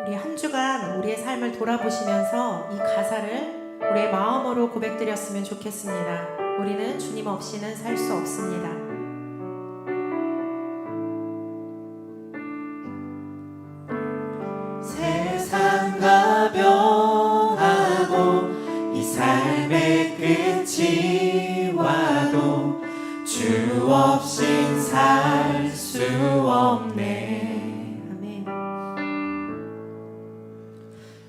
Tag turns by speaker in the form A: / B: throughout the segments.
A: 우리 한 주간 우리의 삶을 돌아보시면서 이 가사를 우리의 마음으로 고백드렸으면 좋겠습니다. 우리는 주님 없이는 살 수 없습니다.
B: 세상 다 변하고 이 삶의 끝이 와도 주 없인 살 수 없네.
A: 아멘.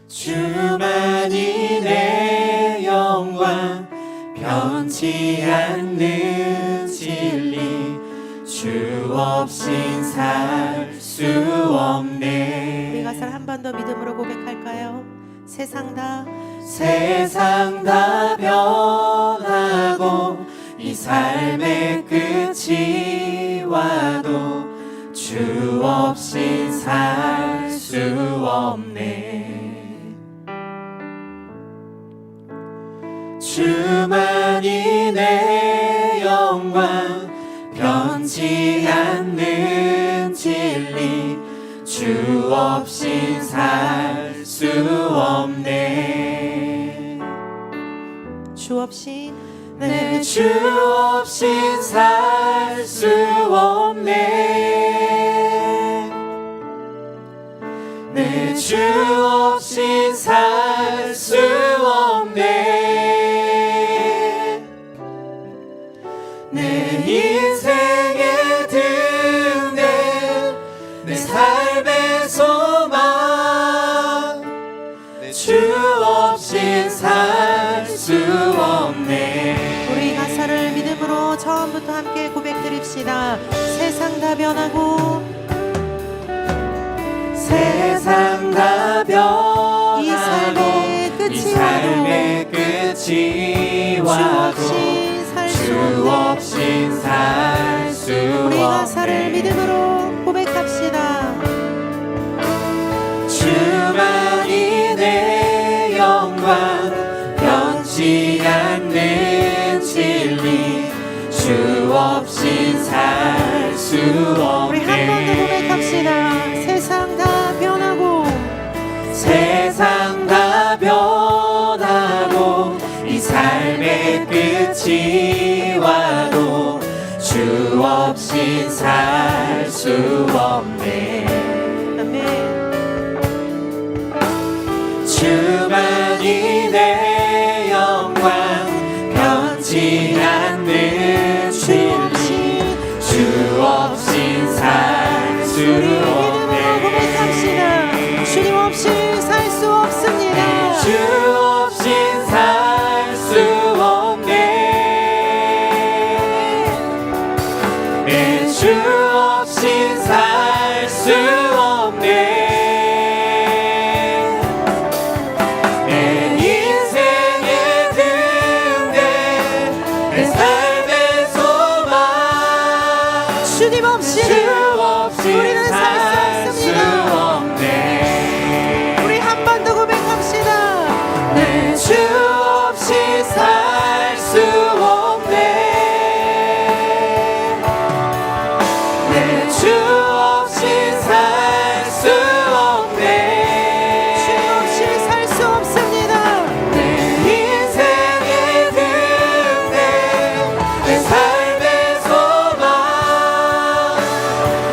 B: 주만이 내 영광 변치 않는 진리 주 없인 살 수 없네.
A: 우리 가사를 한 번 더 믿음으로 고백할까요? 세상 다
B: 변하고 이 삶의 끝이 와도 주 없인 살 수 없네. 주만이 내 영광 변치 않는 진리 주 없인 살 수 없네.
A: 주 없이
B: 내 주 없인 살 수 없네. 내 주 없인 살 수 없네. 내 인생의 등대 내 삶의 소망 내 주 없인 살 수 없네.
A: 우리 가사를 믿음으로 처음부터 함께 고백드립시다. 세상 다 변하고
B: 세상 다 변하고
A: 이 삶의 끝이 와도
B: 주 없인 살 수
A: 우리 가사를
B: 없네.
A: 믿음으로 고백합시다.
B: 주만이 내 영광 변치 않는 진리 주 없인 살 수
A: 우리 한 번 더
B: 없네.
A: 고백합시다. 세상 다 변하고
B: 세상 다 변하고 이 삶의 끝이 와도 주 없인 살 수 없네.
A: 아멘.
B: 주만이 내 영광 변치 않는 진리 주 없인 살 수
A: 믿음으로
B: 없네.
A: 고백합시다. 주님 없이 살 수 없습니다.
B: 주 없인 살 수 없네. 내 주 없인 살 수 없네. 내 인생의 등대 내 삶의 소망
A: 주님 없이
B: 주 없인
A: 우리는 살 수
B: 수
A: 없습니다.
B: 없네.
A: 우리 한 번 더 고백합시다.
B: 내 주 없이 살 수 없네. 내 주 없이 살 수 없네.
A: 주님 없이 살 수 없습니다.
B: 내 인생의 등대 내 삶의 소망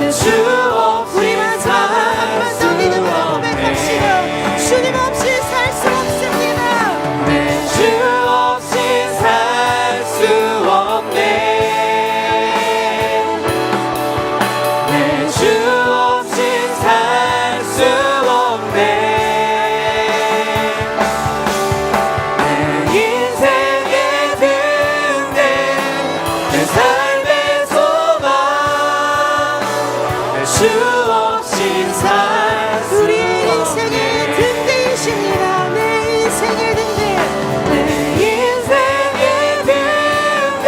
B: 내 주
A: 우리만
B: 없이
A: 한 번
B: 살
A: 더
B: 수
A: 믿음으로
B: 없네.
A: 고백합시다. 주님 없이 살 수 없습니다.
B: 내 주 없이 살 수 없네. 내 주 없이 살 수 없네. 내 인생의 등대 내 삶의 소망 내 주 없이 살 수
A: 우리의
B: 없네.
A: 인생의 등대이십니다. 내 인생의 등대.
B: 내 인생의 등대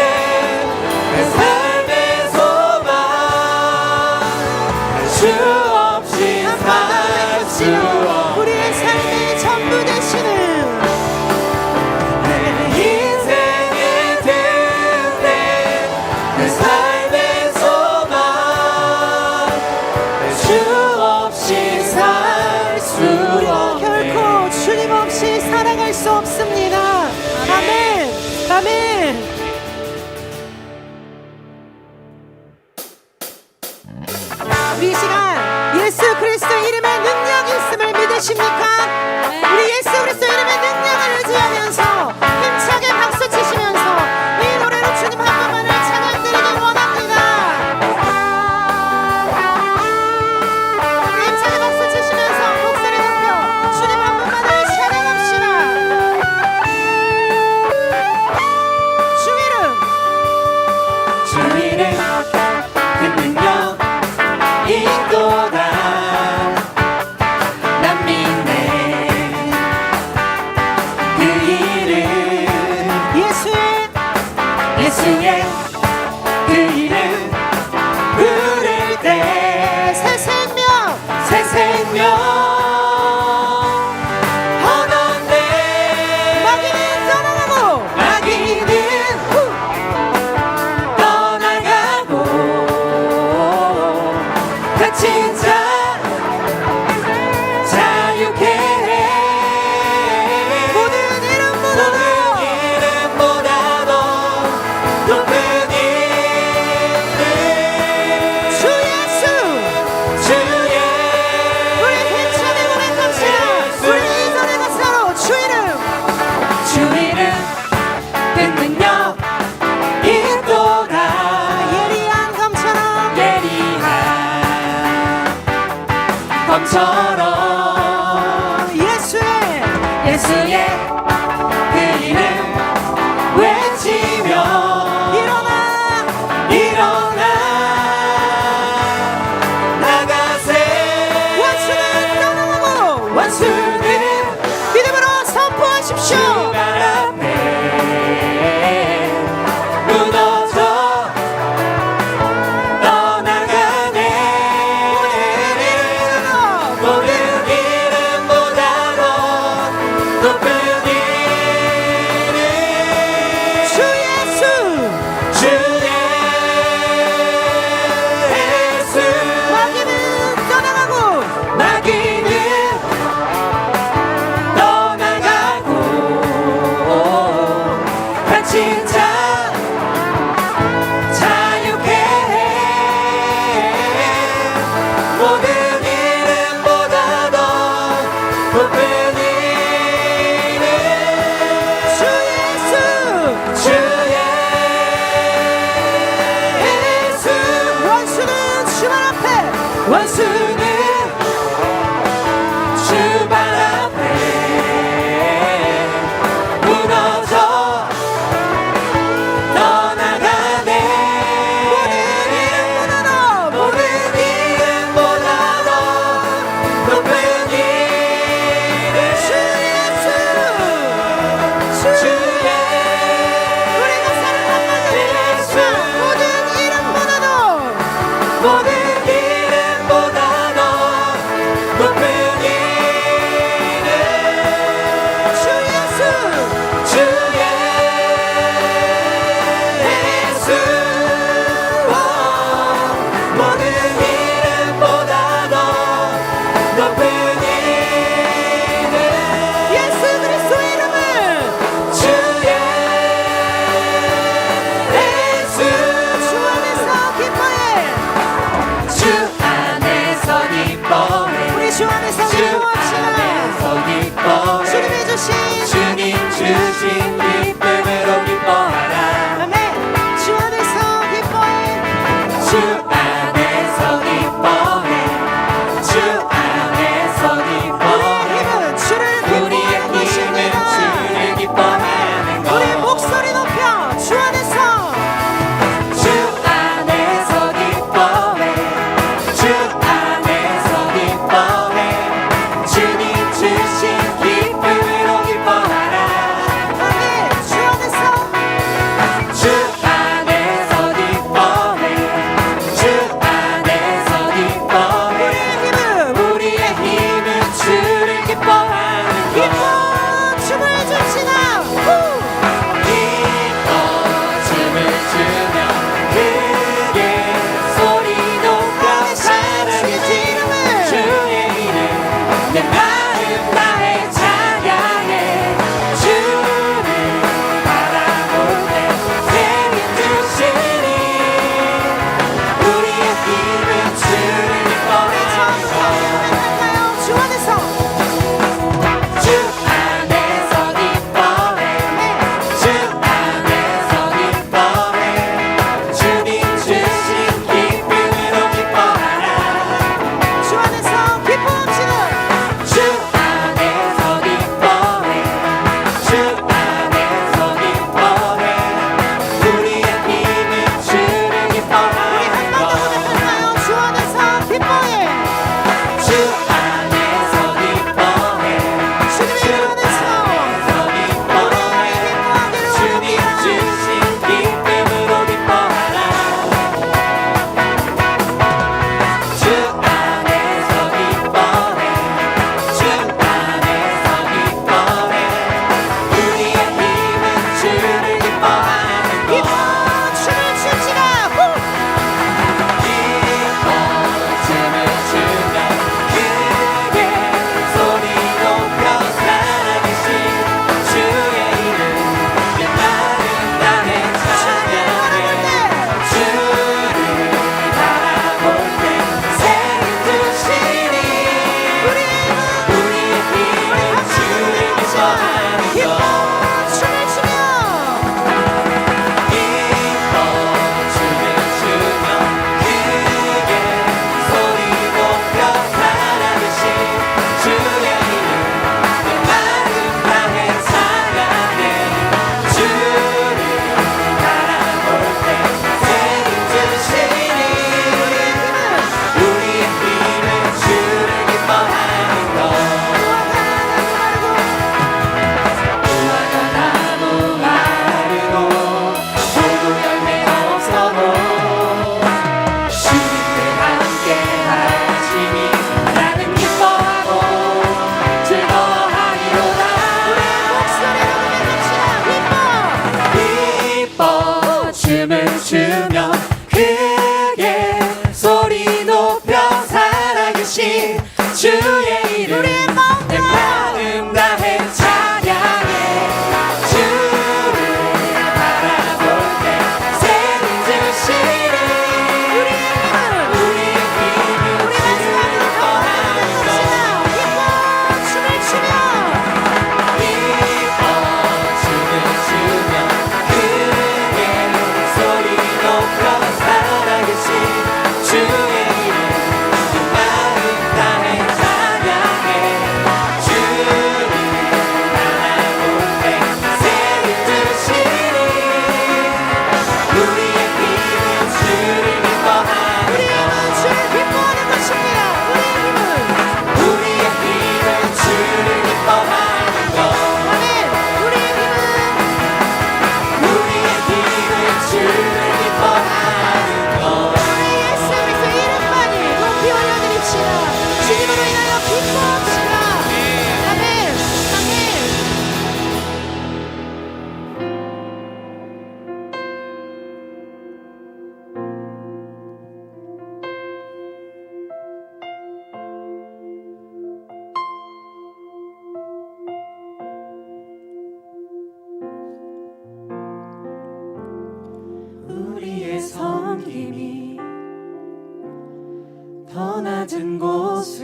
B: 내 삶의 소망 주 없이 살 수 없네.
A: 우리의 삶의 전부 되시는
B: 내 인생의 등대 내 삶의 소망 주 없이 살 수
A: 예수 그리스도 이름에 능력이 있음을 믿으십니까? 우리 예수 그리스도 이름의 능력을 의지하면서 힘차게 박수 치시면서 이 노래로 주님 한 분만을 찬양드리길 원합니다. 힘차게 박수 치시면서 목소리 높여 주님 한 분만을 찬양합시다. 주 이름
B: 주 이름 그 능력 있도다 난 믿네 그 이름 예수의 그 이름 부를 때
A: 새 생명
B: 새 생명 얻었네
A: 마귀는 떠나가고
B: 마귀는 떠나가고 갇힌 자 자유케 해
A: 모든 이름보다
B: 이름보다도 높은 이름
A: 주 예수
B: 주의
A: 우리 힘차게 고백합시다. 우리 이전의 가사로 주 이름
B: 주 이름 그 능력 있도다
A: 예리한 검처럼
B: 예리한 검처럼 예수의 그 이름 외치며 일어나 나가세
A: 원수는 떠나가고
B: 원수는
A: 믿음으로 선포하십시오.
B: 주발 앞에 무너져 떠나가네 모든 이름보다도 높은 이름
A: 주 예수
B: 주의 예수
A: 마귀는 떠나가고
B: 마귀는 떠나가고 갇힌 자 자유케 해 모든 이름보다도 높은 이름
A: 주 예수
B: 주의 예수
A: 원수는 주말 앞에
B: 원수는 주발 앞에 무너져 떠나가네 모든 이름보다도 높은 이름 주의
A: 우리가 사랑하는
B: 예수
A: 모든 이름보다도
B: 모든 이름보다도 높은 이름
A: 주 예수
B: 주의 예수 모든 이름보다도 높은 이름
A: 예수 그리스도 이름을
B: 주의 예수
A: 주 안에서 기뻐해
B: 주 안에서 기뻐해
A: 우리 주 안에서
B: 주
A: 기뻐합시다.
B: 안에서 기뻐해
A: 주님이 주신
B: 주님 주신 기쁨으로 기뻐하라
A: 아멘. 주 안에서 기뻐해
B: 주 안에서 기뻐해 주 안에서
A: 우리의
B: 기뻐해
A: 힘은 주를
B: 우리의
A: 기뻐하는
B: 힘은
A: 것입니다.
B: 주를 기뻐하는
A: 우리
B: 것
A: 목소리 높여 주 안에서
B: 주 안에서 기뻐해 주 안에서 기뻐해 주님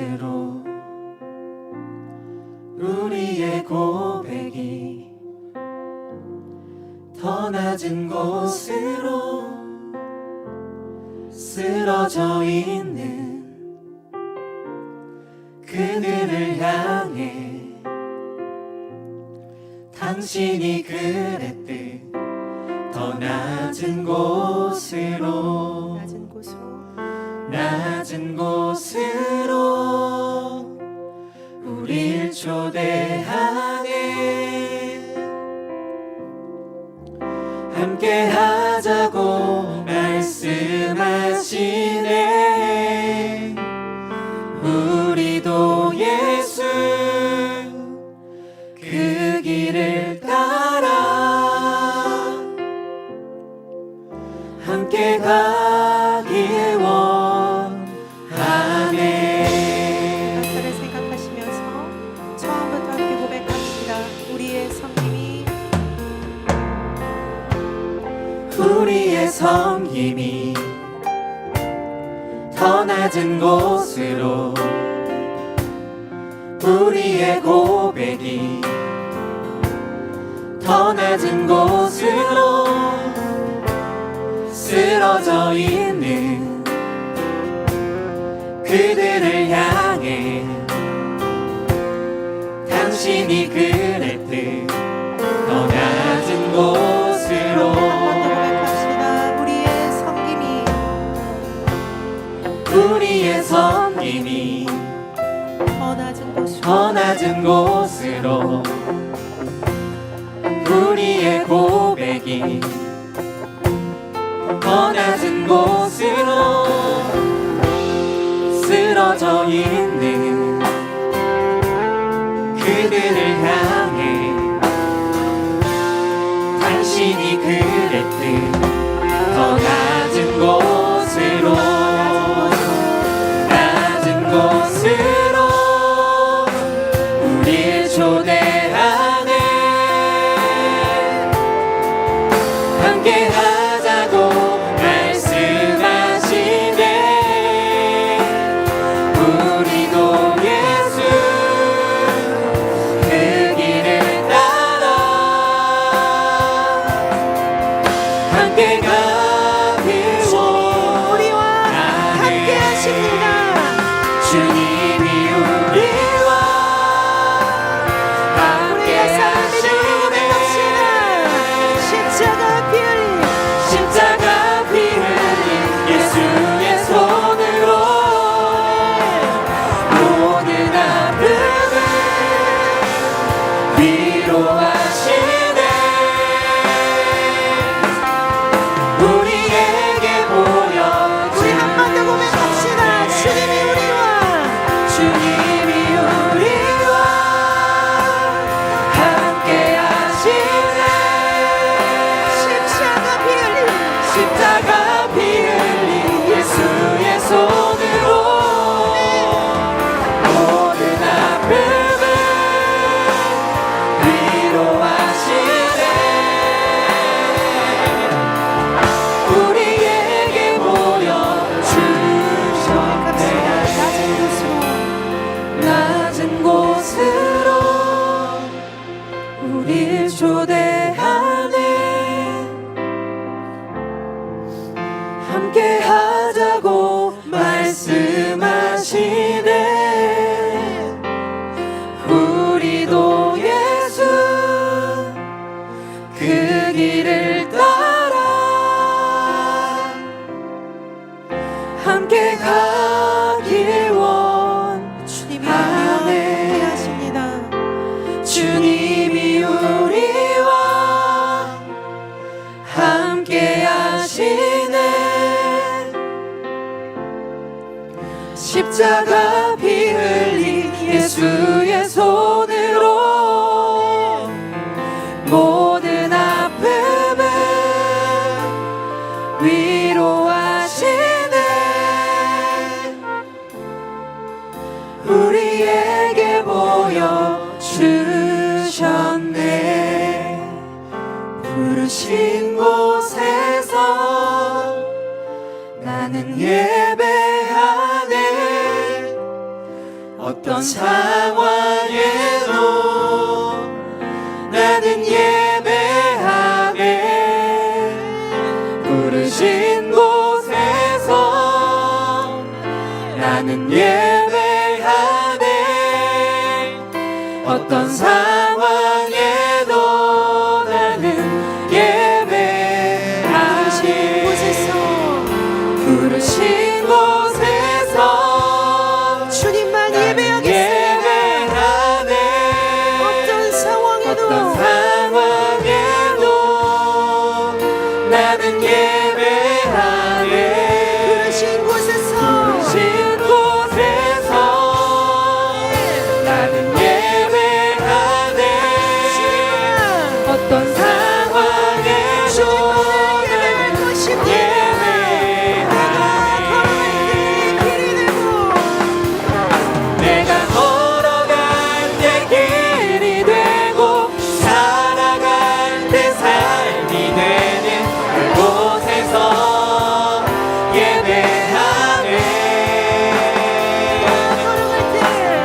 B: 곳으로 우리의 고백이 더 낮은 곳으로 쓰러져 있는 그들을 향해 당신이 그랬듯 더 낮은 곳으로 낮은 곳으로 우릴 초대하네. 함께 하자고 말씀하시네. 우리도 예수 그 길을 따라 함께 가길 원하네.
A: 가사를 생각하시면서 처음부터 함께 고백합시다.
B: 우리의 섬김이 더 낮은 곳으로 우리의 고백이 더 낮은 곳으로 쓰러져 있는 그들을 향해 당신이 그랬듯 더 낮은 곳으로 우리의 섬김이 더 낮은 곳으로 우리의 고백이 더 낮은 곳으로 쓰러져 있는 그들을 향해 당신이 그랬듯 더 낮은 곳으로 낮은 곳으로 우릴 초대하네. 함께 하자고 말씀하시네. 우리도 예수 그 길을 따라 함께 가길 원하네. 주님이 우리와 함께 하시네. 십자가 피 흘린 예수의 손으로 모든 아픔을 위로하시네. 우리에게 보여
A: 우리 한 번 더 고백합시다. 주님이
B: 우리와 함께 하시네. 십자가 피 흘린 예수의 손으로 모든 아픔을 위로하시네. 우리에게 보여주셨네. 낮은 곳으로 우릴 초대하네. 함께 하자고 말씀하시네. 우리도 예수 그 길을 따라 함께 가길 원하네. 주님이 우리와 함께 하시네. 십자가 피 흘린 예수의 손으로 모든 아픔을 위로하시네. 우리에게 보여주셨네. 부르신 곳에서 나는 예배하네. 어떤 상황에도 나는 예배하네. 부르신 곳에서 나는 예배하네. 어떤 상황에도 나는 예배하네. 부르신 곳에서
A: 주님만 예배하겠습니다.
B: 예배하네.
A: 어떤 상황에도
B: 어떤 상황에도 나는 예배하네.
A: 부르신 곳에서
B: 부르신 곳에서 나는 예배하네. 어떤 상황에도
A: 예배할 것입니다.
B: 내가 걸어갈 때 길이 되고 살아갈 때 삶이 되는 그곳에서 예배하네.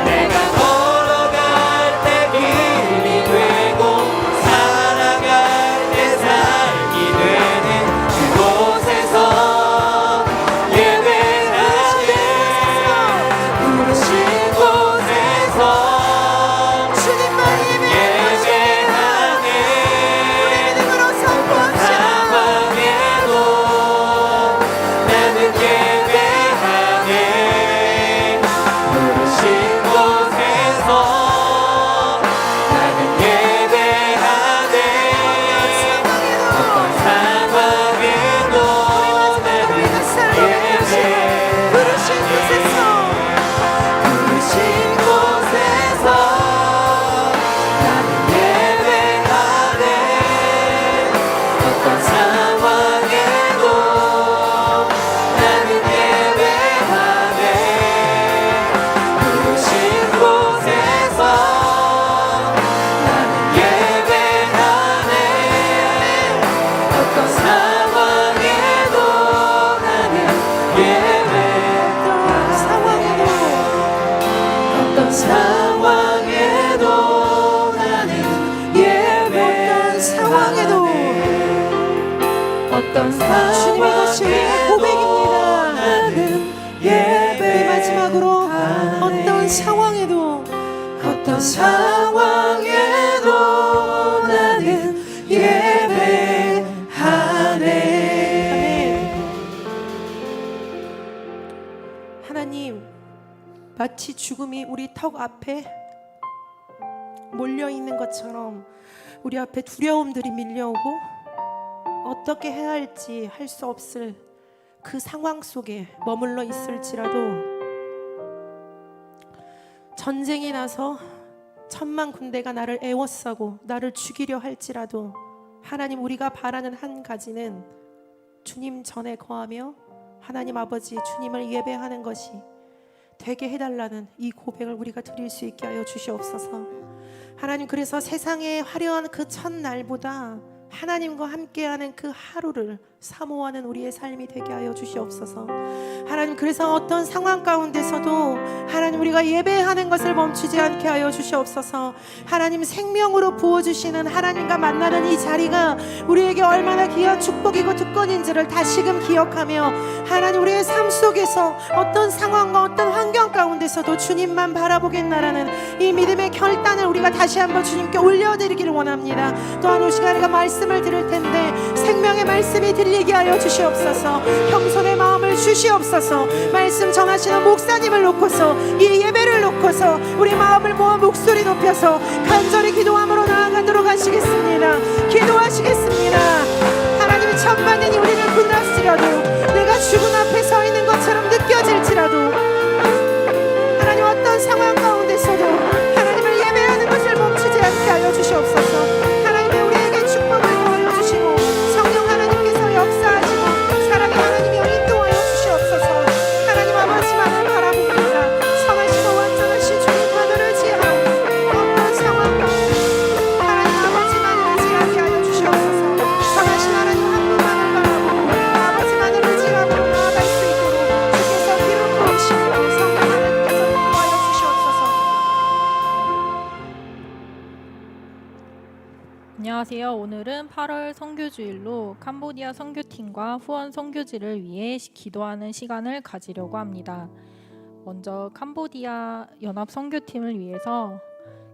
B: 내가 걸어갈 때 길이 되고 살아갈 때 삶이 되는 그곳에서 예배하네. 부르신 곳에서
A: 주님만 예배하시고
B: 예배하네.
A: 믿음으로 선포합시다.
B: 상황에도 나는 예배하네. 부르신 곳에서 나는 예배하네. 어떤 상황에도 나는 예배하네.
A: 부르신 곳에서
B: 부르신 곳에서 나는 예배하네. 어떤 상황에도 나는 예배하네. 부르신 곳에서 나는 예배하네. 어떤 상황에도 나는 예배하네. 어떤 상황에도 나는
A: 상황에도
B: 어떤
A: 주님 이것이 우리의 고백입니다.
B: 나는
A: 우리 마지막으로 어떤 상황에도
B: 어떤 상황에도 나는 예배하네.
A: 하나님, 마치 죽음이 우리 턱 앞에 몰려있는 것처럼 우리 앞에 두려움들이 밀려오고 어떻게 해야 할지 할 수 없을 그 상황 속에 머물러 있을지라도, 전쟁이 나서 천만 군대가 나를 애워싸고 나를 죽이려 할지라도, 하나님, 우리가 바라는 한 가지는 주님 전에 거하며 하나님 아버지 주님을 예배하는 것이 되게 해달라는 이 고백을 우리가 드릴 수 있게 하여 주시옵소서. 하나님, 그래서 세상의 화려한 그 첫날보다 하나님과 함께하는 그 하루를 사모하는 우리의 삶이 되게 하여 주시옵소서. 하나님, 그래서 어떤 상황 가운데서도 하나님 우리가 예배하는 것을 멈추지 않게 하여 주시옵소서. 하나님, 생명으로 부어주시는 하나님과 만나는 이 자리가 우리에게 얼마나 귀한 축복이고 특권인지를 다시금 기억하며, 하나님, 우리의 삶 속에서 어떤 상황과 어떤 환경 가운데서도 주님만 바라보겠나라는 이 믿음의 결단을 우리가 다시 한번 주님께 올려드리기를 원합니다. 또한 이 시간에 말씀을 드릴 텐데 생명의 말씀이 들리게 하여 주시옵소서. 겸손의 마음을 주시옵소서. 말씀 전하시는 목사님을 놓고서, 이 예배를 놓고서 우리 마음을 모아 목소리 높여서 간절히 기도함으로 나아가도록 하시겠습니다. 기도하시겠습니다. 하나님이 천만년이 우리를 군다스려도, 내가 죽은 앞에 서 있는 것처럼 느껴질지라도, 하나님 어떤 상황 가운데서도 하나님을 예배하는 것을 멈추지 않게 하여 주시옵소서. 하나님이 우리에게 축복을 더하여 주시고 성령 하나님께서 역사하시고 사랑의 하나님이 인도하여 주시옵소서. 하나님 아버지만을 바라봅니다. 선하시고 완전하신 주님 하늘을 지하오. 어떤 상황 가운데 하나님 아버지만을 의지하게 하여 주시옵소서. 선하신 하나님 한 분만을 바라보고 아버지만을 의지하고 나아갈 수 있도록 주께서 기름 부으시고
C: 안녕하세요. 오늘은 8월 선교주일로 캄보디아 선교팀과 후원 선교지를 위해 기도하는 시간을 가지려고 합니다. 먼저 캄보디아 연합 선교팀을 위해서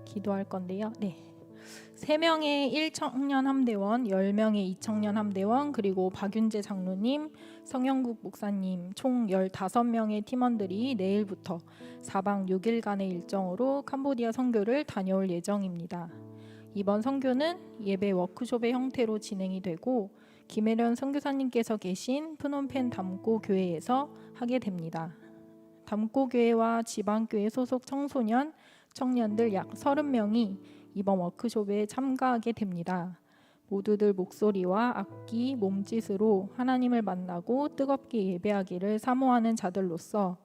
C: 기도할 건데요. 3명의 1청년 함대원, 10명의 2청년 함대원, 그리고 박윤재 장로님, 성영국 목사님 총 15명의 팀원들이 내일부터 4박 6일간의 일정으로 캄보디아 선교를 다녀올 예정입니다. 이번 선교는 예배 워크숍의 형태로 진행이 되고 김혜련 선교사님께서 계신 프놈펜 담고 교회에서 하게 됩니다. 담고 교회와 지방교회 소속 청소년, 청년들 약 30명이 이번 워크숍에 참가하게 됩니다. 모두들 목소리와 악기, 몸짓으로 하나님을 만나고 뜨겁게 예배하기를 사모하는 자들로서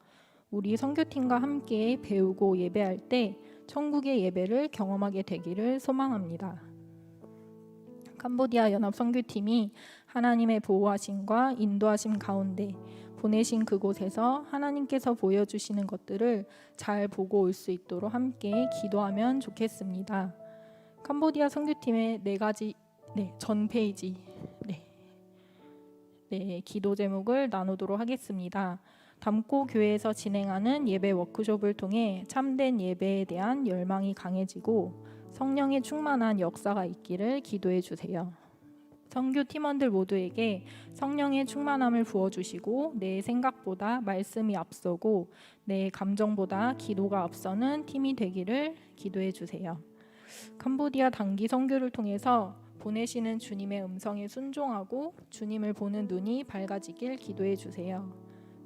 C: 우리 선교팀과 함께 배우고 예배할 때 천국의 예배를 경험하게 되기를 소망합니다. 캄보디아 연합 선교팀이 하나님의 보호하심과 인도하심 가운데 보내신 그곳에서 하나님께서 보여주시는 것들을 잘 보고 올 수 있도록 함께 기도하면 좋겠습니다. 캄보디아 선교팀의 4가지 전 페이지 기도 제목을 나누도록 하겠습니다. 담고 교회에서 진행하는 예배 워크숍을 통해 참된 예배에 대한 열망이 강해지고 성령의 충만한 역사가 있기를 기도해 주세요. 선교 팀원들 모두에게 성령의 충만함을 부어주시고 내 생각보다 말씀이 앞서고 내 감정보다 기도가 앞서는 팀이 되기를 기도해 주세요. 캄보디아 단기 선교를 통해서 보내시는 주님의 음성에 순종하고 주님을 보는 눈이 밝아지길 기도해 주세요.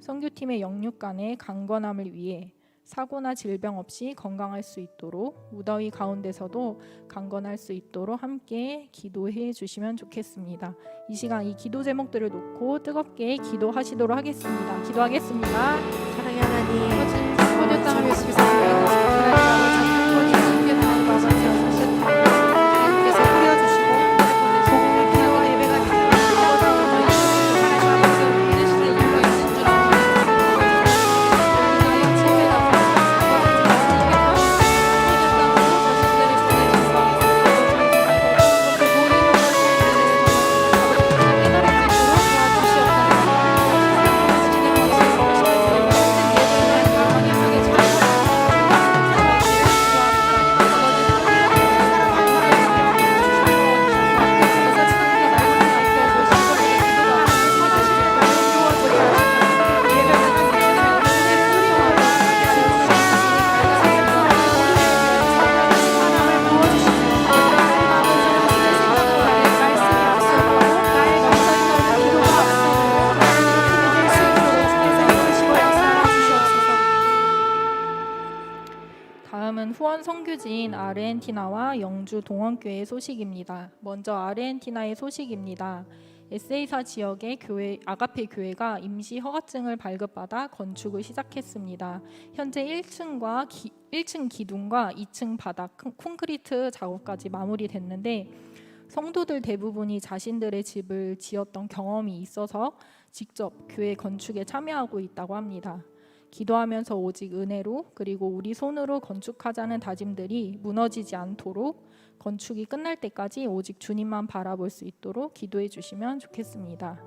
C: 선교팀의 영육 간의 강건함을 위해 사고나 질병 없이 건강할 수 있도록 무더위 가운데서도 강건할 수 있도록 함께 기도해 주시면 좋겠습니다. 이 시간 이 기도 제목들을 놓고 뜨겁게 기도하시도록 하겠습니다. 기도하겠습니다.
A: 사랑의 하나님, 선교 땅을 위해서 기도합니다. 하나님 아버지, 선교 땅을 위해서 하나님께서 뿌려주시고 복음을 기도와 예배가
C: 다음은 후원 선교지인 아르헨티나와 영주 동원교회 소식입니다. 먼저 아르헨티나의 소식입니다. 에세이사 지역의 교회 아가페 교회가 임시 허가증을 발급받아 건축을 시작했습니다. 현재 1층 기둥과 2층 바닥 콘크리트 작업까지 마무리됐는데 성도들 대부분이 자신들의 집을 지었던 경험이 있어서 직접 교회 건축에 참여하고 있다고 합니다. 기도하면서 오직 은혜로 그리고 우리 손으로 건축하자는 다짐들이 무너지지 않도록 건축이 끝날 때까지 오직 주님만 바라볼 수 있도록 기도해 주시면 좋겠습니다.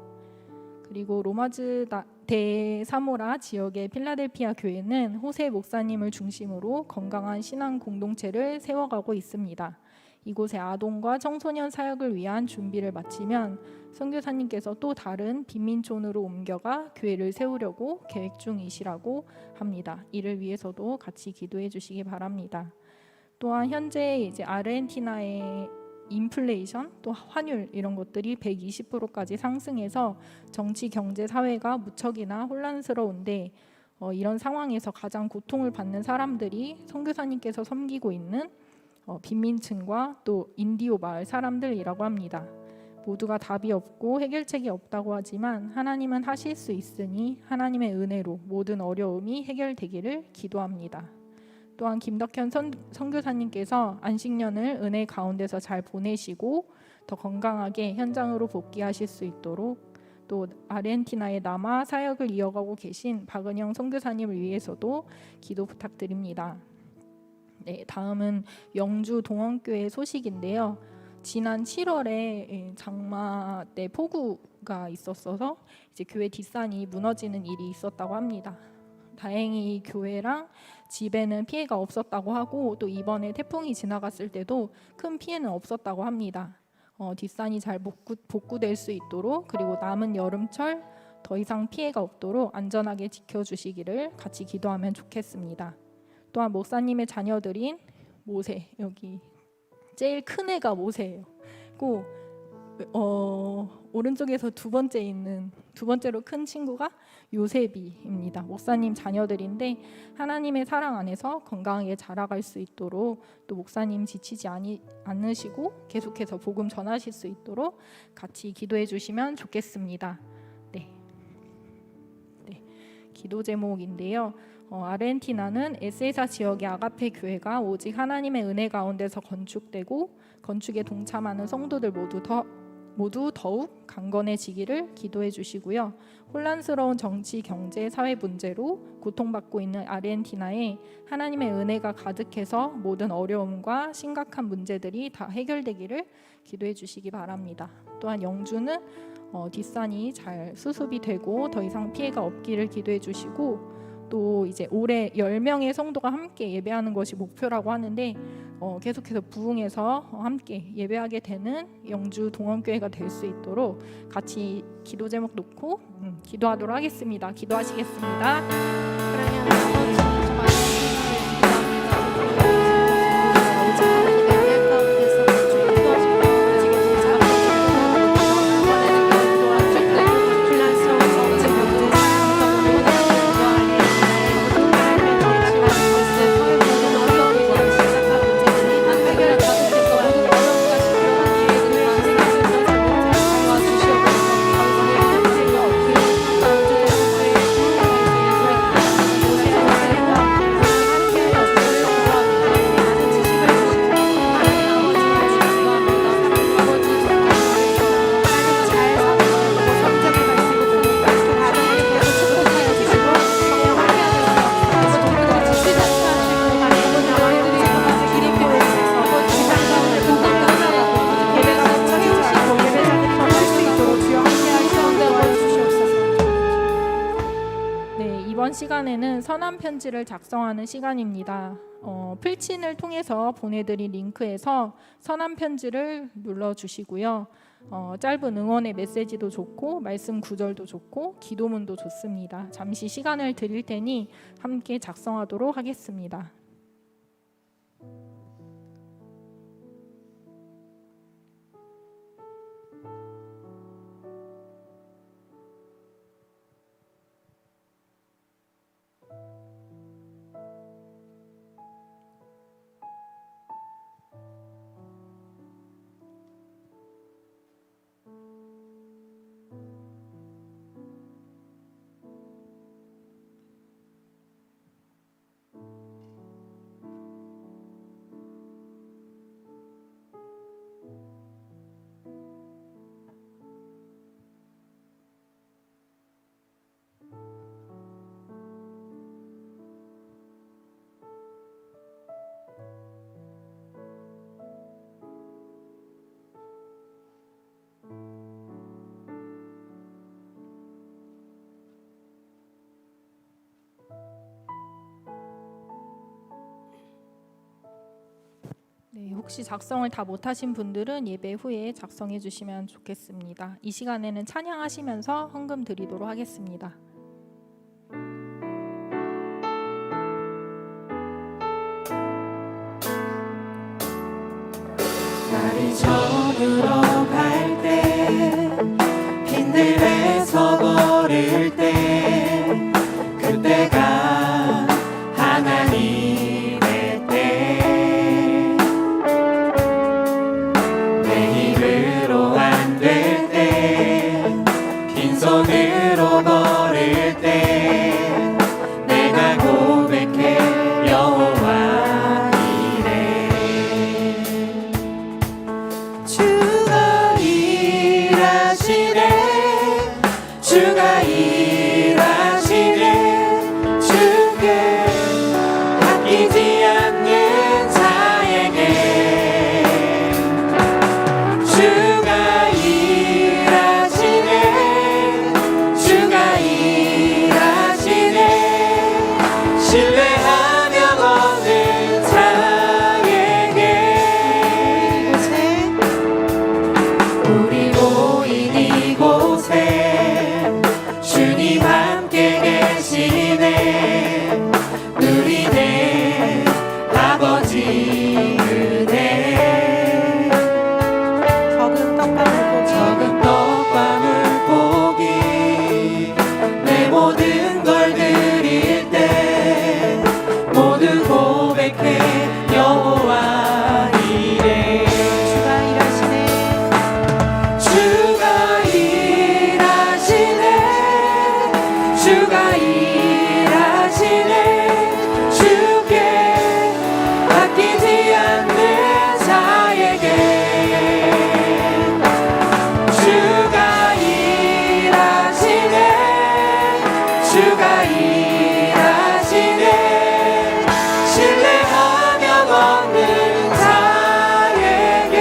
C: 그리고 로마즈 대사모라 지역의 필라델피아 교회는 호세 목사님을 중심으로 건강한 신앙 공동체를 세워가고 있습니다. 이곳에 아동과 청소년 사역을 위한 준비를 마치면 선교사님께서 또 다른 빈민촌으로 옮겨가 교회를 세우려고 계획 중이시라고 합니다. 이를 위해서도 같이 기도해 주시기 바랍니다. 또한 현재 이제 아르헨티나의 인플레이션 또 환율 이런 것들이 120%까지 상승해서 정치, 경제, 사회가 무척이나 혼란스러운데 이런 상황에서 가장 고통을 받는 사람들이 선교사님께서 섬기고 있는 빈민층과 또 인디오 마을 사람들이라고 합니다. 모두가 답이 없고 해결책이 없다고 하지만 하나님은 하실 수 있으니 하나님의 은혜로 모든 어려움이 해결되기를 기도합니다. 또한 김덕현 선교사님께서 안식년을 은혜 가운데서 잘 보내시고 더 건강하게 현장으로 복귀하실 수 있도록 또 아르헨티나에 남아 사역을 이어가고 계신 박은영 선교사님을 위해서도 기도 부탁드립니다. 다음은 영주 동원교회 소식인데요. 지난 7월에 장마 때 폭우가 있었어서 이제 교회 뒷산이 무너지는 일이 있었다고 합니다. 다행히 교회랑 집에는 피해가 없었다고 하고 또 이번에 태풍이 지나갔을 때도 큰 피해는 없었다고 합니다. 뒷산이 잘 복구될 수 있도록 그리고 남은 여름철 더 이상 피해가 없도록 안전하게 지켜주시기를 같이 기도하면 좋겠습니다. 또한 목사님의 자녀들인 모세, 여기 제일 큰 애가 모세예요. 고 오른쪽에서 두 번째로 큰 친구가 요셉이입니다. 목사님 자녀들인데 하나님의 사랑 안에서 건강하게 자라갈 수 있도록 또 목사님 지치지 않으시고 계속해서 복음 전하실 수 있도록 같이 기도해 주시면 좋겠습니다. 네. 기도 제목인데요. 아르헨티나는 에세사 지역의 아가페 교회가 오직 하나님의 은혜 가운데서 건축되고 건축에 동참하는 성도들 모두 더욱 강건해지기를 기도해 주시고요. 혼란스러운 정치, 경제, 사회 문제로 고통받고 있는 아르헨티나에 하나님의 은혜가 가득해서 모든 어려움과 심각한 문제들이 다 해결되기를 기도해 주시기 바랍니다. 또한 영주는 뒷산이 잘 수습이 되고 더 이상 피해가 없기를 기도해 주시고 또 이제 올해 10명의 성도가 함께 예배하는 것이 목표라고 하는데 계속해서 부흥해서 함께 예배하게 되는 영주 동원교회가 될 수 있도록 같이 기도 제목 놓고 기도하도록 하겠습니다. 기도하시겠습니다. 이번 시간에는 선한 편지를 작성하는 시간입니다. 필친을 통해서 보내드린 링크에서 선한 편지를 눌러주시고요. 짧은 응원의 메시지도 좋고 말씀 구절도 좋고 기도문도 좋습니다. 잠시 시간을 드릴 테니 함께 작성하도록 하겠습니다. 혹시 작성을 다 못하신 분들은 예배 후에 작성해 주시면 좋겠습니다. 이 시간에는 찬양하시면서 헌금 드리도록 하겠습니다.
B: 날이 저물어 갈 때 빈들에서 걸을 때 그때가 하나님의 때 내 힘으로 안 될 때 빈손으로 걸을 때 내가 고백해 여호와 주가 고백해 여호와 이래
A: 주가 일하시네
B: 주가 일하시네 주가 일하시네 주께 아끼지 않는 자에게 주가 일하시네 주가 일하시네 신뢰하며 걷는 자에게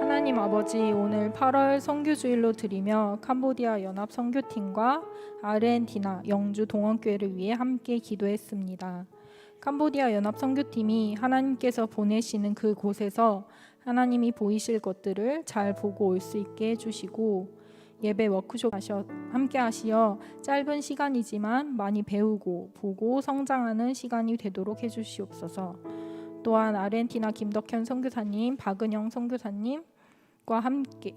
C: 하나님 아버지, 오늘 8월 선교주일로 드리며 캄보디아 연합 선교팀과 아르헨티나 영주 동원교회를 위해 함께 기도했습니다. 캄보디아 연합 선교팀이 하나님께서 보내시는 그 곳에서 하나님이 보이실 것들을 잘 보고 올 수 있게 해주시고, 예배 워크숍 함께 하시어 짧은 시간이지만 많이 배우고 보고 성장하는 시간이 되도록 해주시옵소서. 또한 아르헨티나 김덕현 선교사님, 박은영 선교사님과 함께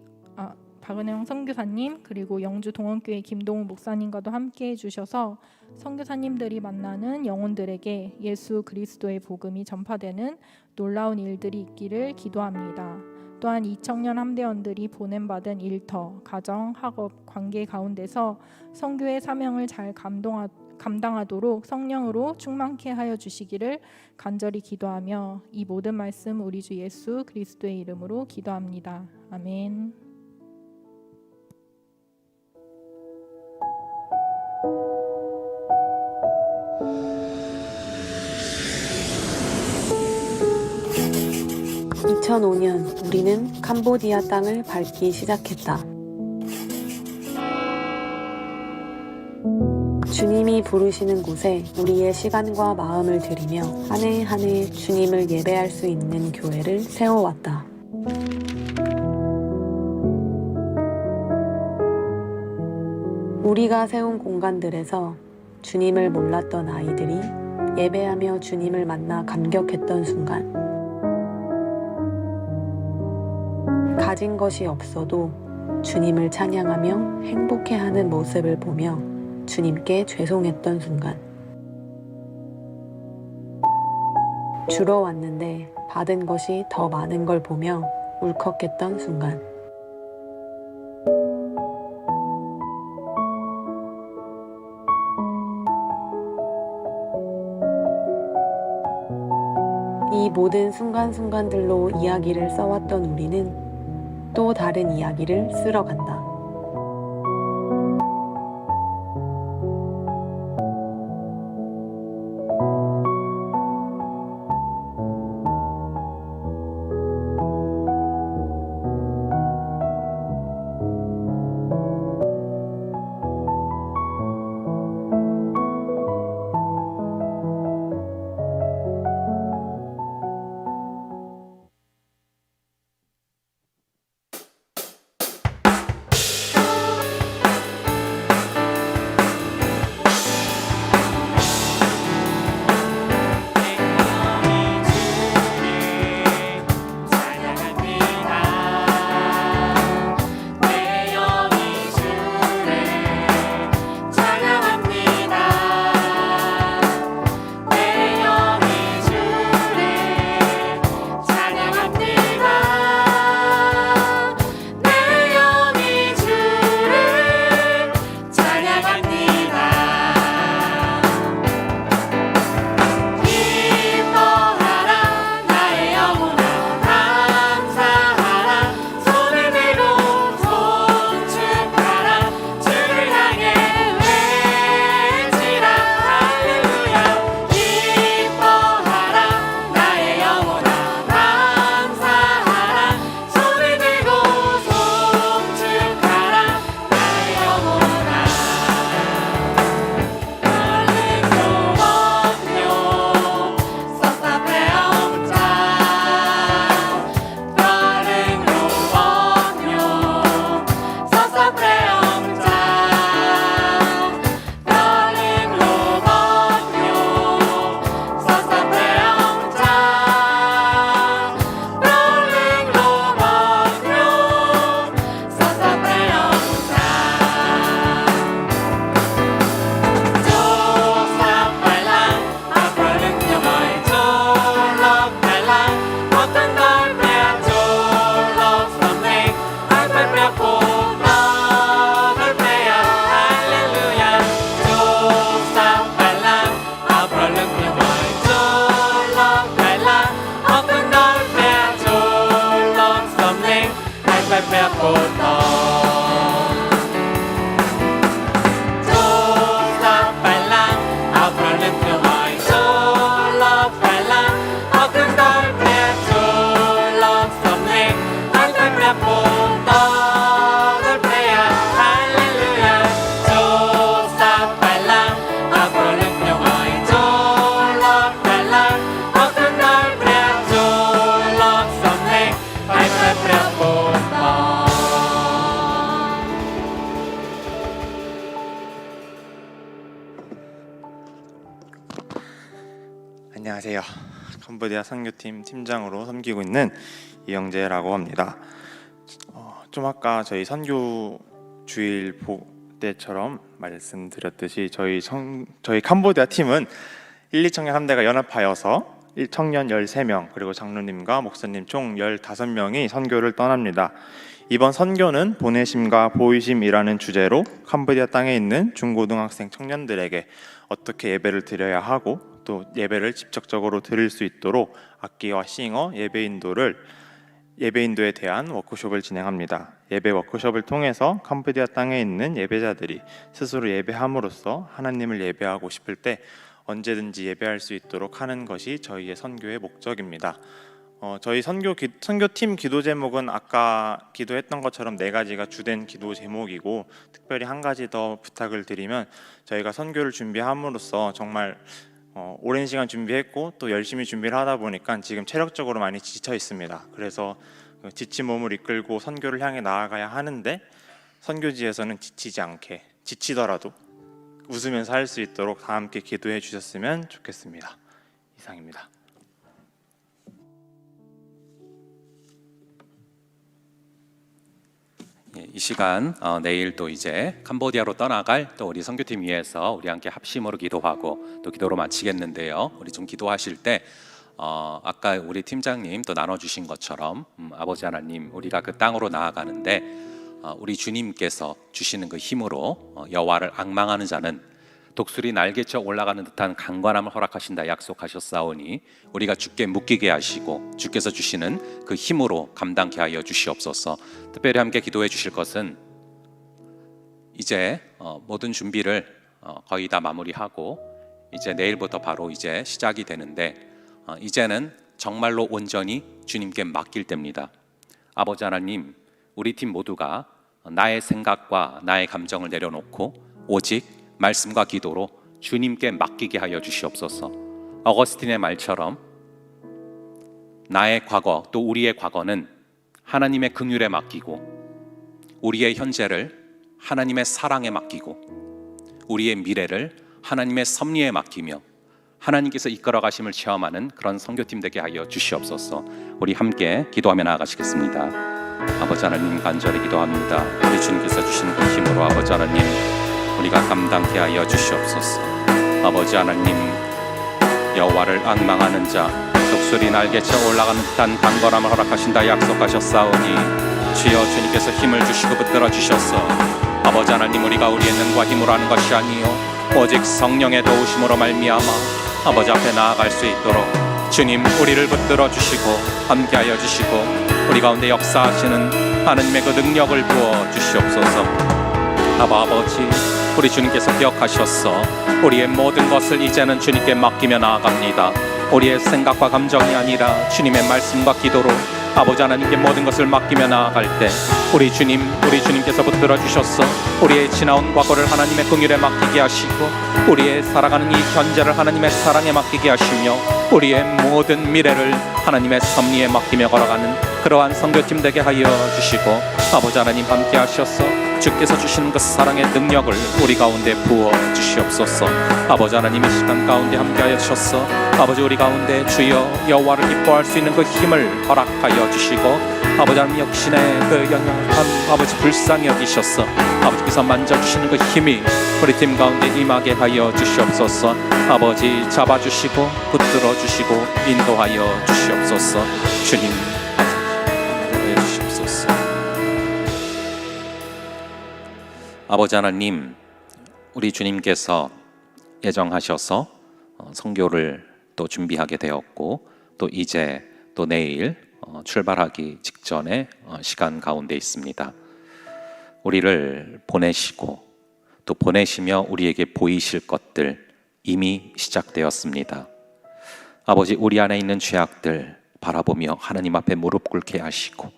C: 박은영 선교사님 그리고 영주 동원교회 김동우 목사님과도 함께 해주셔서 선교사님들이 만나는 영혼들에게 예수 그리스도의 복음이 전파되는 놀라운 일들이 있기를 기도합니다. 또한 이 청년 함대원들이 보냄받은 일터, 가정, 학업, 관계 가운데서 선교의 사명을 잘 감당하도록 성령으로 충만케 하여 주시기를 간절히 기도하며 이 모든 말씀 우리 주 예수 그리스도의 이름으로 기도합니다. 아멘.
D: (2005년) 우리는 캄보디아 땅을 밟기 시작했다. 주님이 부르시는 곳에 우리의 시간과 마음을 들이며 한 해 한 해 주님을 예배할 수 있는 교회를 세워왔다. 우리가 세운 공간들에서 주님을 몰랐던 아이들이 예배하며 주님을 만나 감격했던 순간, 가진 것이 없어도 주님을 찬양하며 행복해하는 모습을 보며 주님께 죄송했던 순간, 주러 왔는데 받은 것이 더 많은 걸 보며 울컥했던 순간, 이 모든 순간순간들로 이야기를 써왔던 우리는 또 다른 이야기를 쓰러 간다.
E: 안녕하세요. 캄보디아 선교팀 팀장으로 섬기고 있는 이영재라고 합니다. 좀 아까 저희 선교 주일 때처럼 말씀드렸듯이 저희 캄보디아 팀은 1, 2청년 함대가 연합하여서 청년 13명 그리고 장로님과 목사님 총 15명이 선교를 떠납니다. 이번 선교는 보내심과 보이심이라는 주제로 캄보디아 땅에 있는 중고등학생 청년들에게 어떻게 예배를 드려야 하고 또 예배를 직접적으로 드릴 수 있도록 악기와 싱어, 예배인도에 대한 워크숍을 진행합니다. 예배 워크숍을 통해서 캄보디아 땅에 있는 예배자들이 스스로 예배함으로써 하나님을 예배하고 싶을 때 언제든지 예배할 수 있도록 하는 것이 저희의 선교의 목적입니다. 저희 선교팀 기도 제목은 아까 기도했던 것처럼 4가지가 주된 기도 제목이고, 특별히 한 가지 더 부탁을 드리면, 저희가 선교를 준비함으로써 정말 오랜 시간 준비했고 또 열심히 준비를 하다 보니까 지금 체력적으로 많이 지쳐 있습니다. 그래서 지친 몸을 이끌고 선교를 향해 나아가야 하는데, 선교지에서는 지치지 않게, 지치더라도 웃으면서 할 수 있도록 다 함께 기도해 주셨으면 좋겠습니다. 이상입니다.
B: 이 시간 내일 또 이제 캄보디아로 떠나갈 또 우리 선교팀 위해서 우리 함께 합심으로 기도하고 또 기도로 마치겠는데요. 우리 좀 기도하실 때 아까 우리 팀장님 또 나눠주신 것처럼 아버지 하나님, 우리가 그 땅으로 나아가는데 우리 주님께서 주시는 그 힘으로 여호와를 앙망하는 자는 독수리 날개쳐 올라가는 듯한 강건함을 허락하신다 약속하셨사오니 우리가 주께 묶이게 하시고 주께서 주시는 그 힘으로 감당케 하여 주시옵소서. 특별히 함께 기도해 주실 것은 이제 모든 준비를 거의 다 마무리하고 이제 내일부터 바로 이제 시작이 되는데, 이제는 정말로 온전히 주님께 맡길 때입니다. 아버지 하나님, 우리 팀 모두가 나의 생각과 나의 감정을 내려놓고 오직 말씀과 기도로 주님께 맡기게 하여 주시옵소서. 어거스틴의 말처럼 나의 과거 또 우리의 과거는 하나님의 긍휼에 맡기고, 우리의 현재를 하나님의 사랑에 맡기고, 우리의 미래를 하나님의 섭리에 맡기며 하나님께서 이끌어 가심을 체험하는 그런 선교팀 되게 하여 주시옵소서. 우리 함께 기도하며 나아가시겠습니다. 아버지 하나님, 간절히 기도합니다. 우리 주님께서 주신 그 힘으로 아버지 하나님, 우리가 감당케 하여 주시옵소서. 아버지 하나님, 여호와를 앙망하는 자, 독수리 날개쳐 올라가는 듯한 강건함을 허락하신다 약속하셨사오니 주여 주님께서 힘을 주시고 붙들어 주셨어. 아버지 하나님, 우리가 우리의 능과 힘으로 하는 것이 아니요 오직 성령의 도우심으로 말미암아 아버지 앞에 나아갈 수 있도록 주님 우리를 붙들어 주시고 함께하여 주시고 우리 가운데 역사하시는 하나님의 그 능력을 부어 주시옵소서. 아버지, 우리 주님께서 기억하셨어. 우리의 모든 것을 이제는 주님께 맡기며 나아갑니다. 우리의 생각과 감정이 아니라 주님의 말씀과 기도로 아버지 하나님께 모든 것을 맡기며 나아갈 때 우리 주님께서 붙들어 주셨어. 우리의 지나온 과거를 하나님의 긍휼에 맡기게 하시고 우리의 살아가는 이 현재를 하나님의 사랑에 맡기게 하시며 우리의 모든 미래를 하나님의 섭리에 맡기며 걸어가는 그러한 선교팀 되게 하여 주시고 아버지 하나님 함께 하셔서 주께서 주시는 그 사랑의 능력을 우리 가운데 부어 주시옵소서. 아버지 하나님, 이 시간 가운데 함께하여 주셔서 아버지 우리 가운데 주여 여호와를 기뻐할 수 있는 그 힘을 허락하여 주시고 아버지 하나님 역신의 그 연약함 아버지 불쌍히 여기셔서 아버지께서 만져주시는 그 힘이 우리 팀 가운데 임하게 하여 주시옵소서. 아버지 잡아주시고 붙들어 주시고 인도하여 주시옵소서. 주님 인도하여 주시옵소서. 아버지 하나님, 우리 주님께서 예정하셔서 선교를 또 준비하게 되었고 또 이제 또 내일 출발하기 직전의 시간 가운데 있습니다. 우리를 보내시고 또 보내시며 우리에게 보이실 것들 이미 시작되었습니다. 아버지, 우리 안에 있는 죄악들 바라보며 하나님 앞에 무릎 꿇게 하시고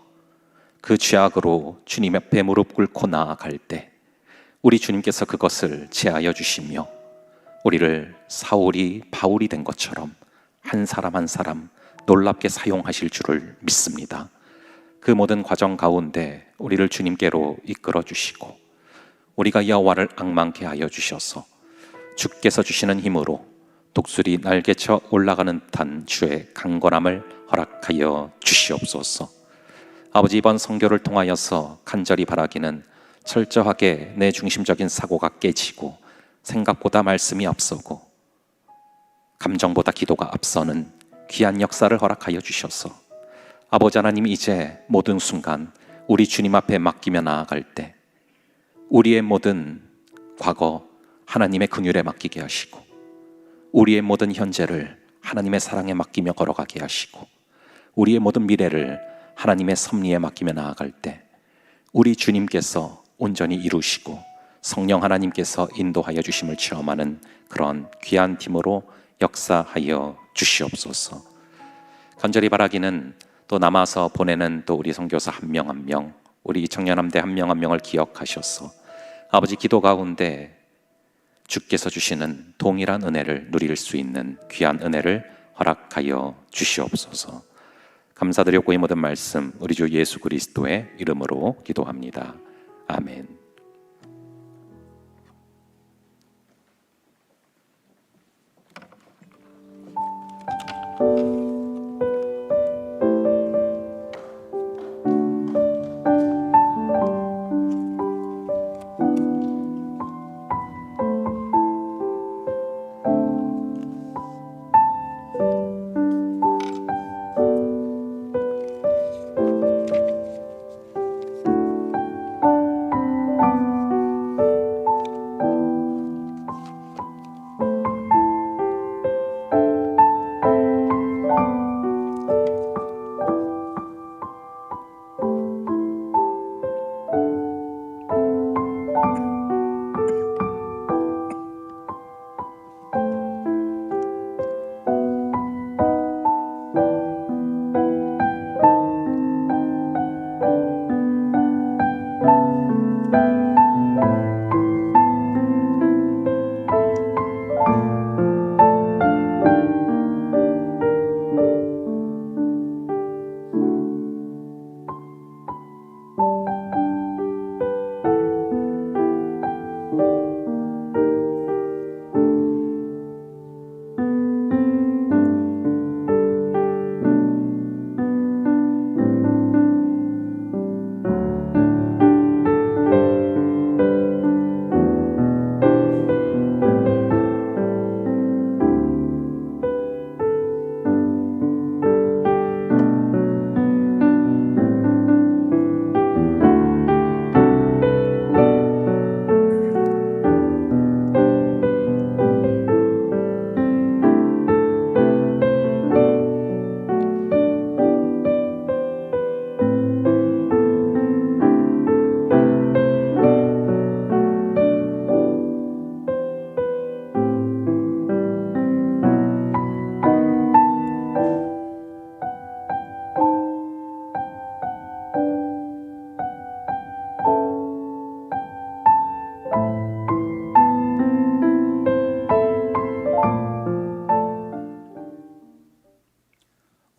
B: 그 죄악으로 주님 앞에 무릎 꿇고 나아갈 때 우리 주님께서 그것을 제하여 주시며 우리를 사울이 바울이 된 것처럼 한 사람 한 사람 놀랍게 사용하실 줄을 믿습니다. 그 모든 과정 가운데 우리를 주님께로 이끌어 주시고 우리가 여호와를 앙망케 하여 주셔서 주께서 주시는 힘으로 독수리 날개쳐 올라가는 듯한 주의 강건함을 허락하여 주시옵소서. 아버지, 이번 선교를 통하여서 간절히 바라기는 철저하게 내 중심적인 사고가 깨지고 생각보다 말씀이 앞서고 감정보다 기도가 앞서는 귀한 역사를 허락하여 주셔서 아버지 하나님, 이제 모든 순간 우리 주님 앞에 맡기며 나아갈 때 우리의 모든 과거 하나님의 긍휼에 맡기게 하시고 우리의 모든 현재를 하나님의 사랑에 맡기며 걸어가게 하시고 우리의 모든 미래를 하나님의 섭리에 맡기며 나아갈 때 우리 주님께서 온전히 이루시고 성령 하나님께서 인도하여 주심을 체험하는 그런 귀한 팀으로 역사하여 주시옵소서. 간절히 바라기는 또 남아서 보내는 또 우리 선교사 한 명 한 명, 우리 청년함대 한 명 한 명을 기억하셔서 아버지, 기도 가운데 주께서 주시는 동일한 은혜를 누릴 수 있는 귀한 은혜를 허락하여 주시옵소서. 감사드렸고 이 모든 말씀 우리 주 예수 그리스도의 이름으로 기도합니다. 아멘.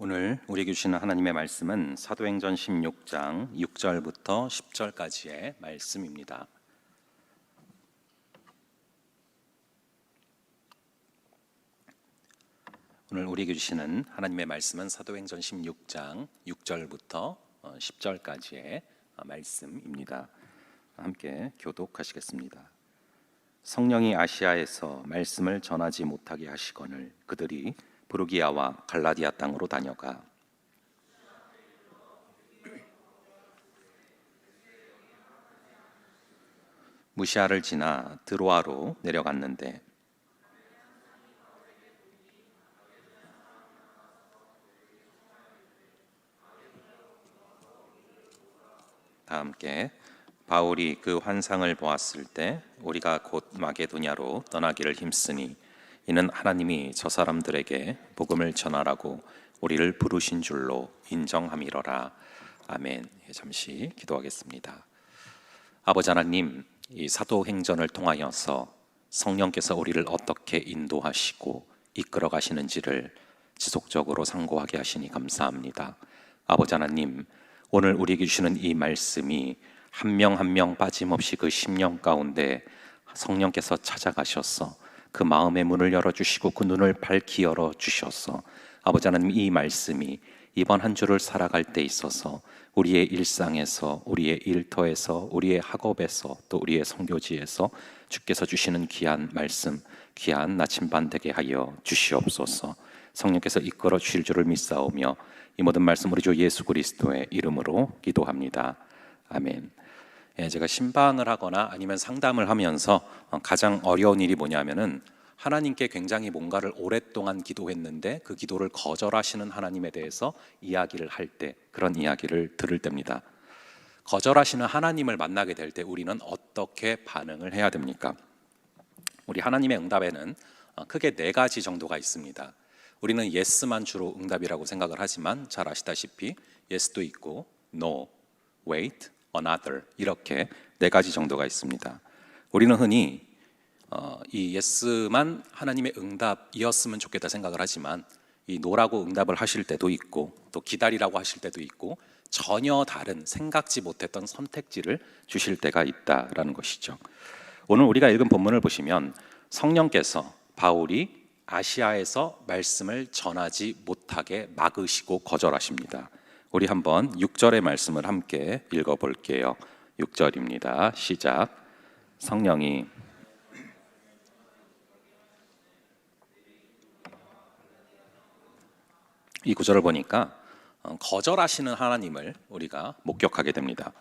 B: 오늘 우리에게 주시는 하나님의 말씀은 사도행전 16장 6절부터 10절까지의 말씀입니다. 오늘 우리에게 주시는 하나님의 말씀은 사도행전 16장 6절부터 10절까지의 말씀입니다. 함께 교독하시겠습니다. 성령이 아시아에서 말씀을 전하지 못하게 하시거늘 그들이 부르기아와 갈라디아 땅으로 다녀가 무시아를 지나 드로아로 내려갔는데 다 함께 바울이 그 환상을 보았을 때 우리가 곧 마게도냐로 떠나기를 힘쓰니 이는 하나님이 저 사람들에게 복음을 전하라고 우리를 부르신 줄로 인정함이러라. 아멘. 잠시 기도하겠습니다. 아버지 하나님, 이 사도행전을 통하여서 성령께서 우리를 어떻게 인도하시고 이끌어 가시는지를 지속적으로 상고하게 하시니 감사합니다. 아버지 하나님, 오늘 우리에게 주시는 이 말씀이 한 명 한 명 빠짐없이 그 심령 가운데 성령께서 찾아가셔서 그 마음의 문을 열어주시고 그 눈을 밝히 열어주셔서 아버지 하나님, 이 말씀이 이번 한 주를 살아갈 때 있어서 우리의 일상에서, 우리의 일터에서, 우리의 학업에서, 또 우리의 선교지에서 주께서 주시는 귀한 말씀, 귀한 나침반 되게 하여 주시옵소서. 성령께서 이끌어 주실 줄을 믿사오며 이 모든 말씀 우리 주 예수 그리스도의 이름으로 기도합니다. 아멘. 제가 신방을 하거나 아니면 상담을 하면서 가장 어려운 일이 뭐냐면은 하나님께 굉장히 뭔가를 오랫동안 기도했는데 그 기도를 거절하시는 하나님에 대해서 이야기를 할 때, 그런 이야기를 들을 때입니다. 거절하시는 하나님을 만나게 될 때 우리는 어떻게 반응을 해야 됩니까? 우리 하나님의 응답에는 크게 4가지 정도가 있습니다. 우리는 yes만 주로 응답이라고 생각을 하지만 잘 아시다시피 yes도 있고 no, wait, another 이렇게 4가지 정도가 있습니다. 우리는 흔히 이 yes만 하나님의 응답이었으면 좋겠다 생각을 하지만 이 no라고 응답을 하실 때도 있고 또 기다리라고 하실 때도 있고 전혀 다른 생각지 못했던 선택지를 주실 때가 있다라는 것이죠. 오늘 우리가 읽은 본문을 보시면 성령께서 바울이 아시아에서 말씀을 전하지 못하게 막으시고 거절하십니다. 우리 한번 6절의 말씀을 함께 읽어볼게요. 6절입니다. 시작. 성령이 이 구절을 보니까 거절하시는 하나님을 우리가 목격하게 됩니다.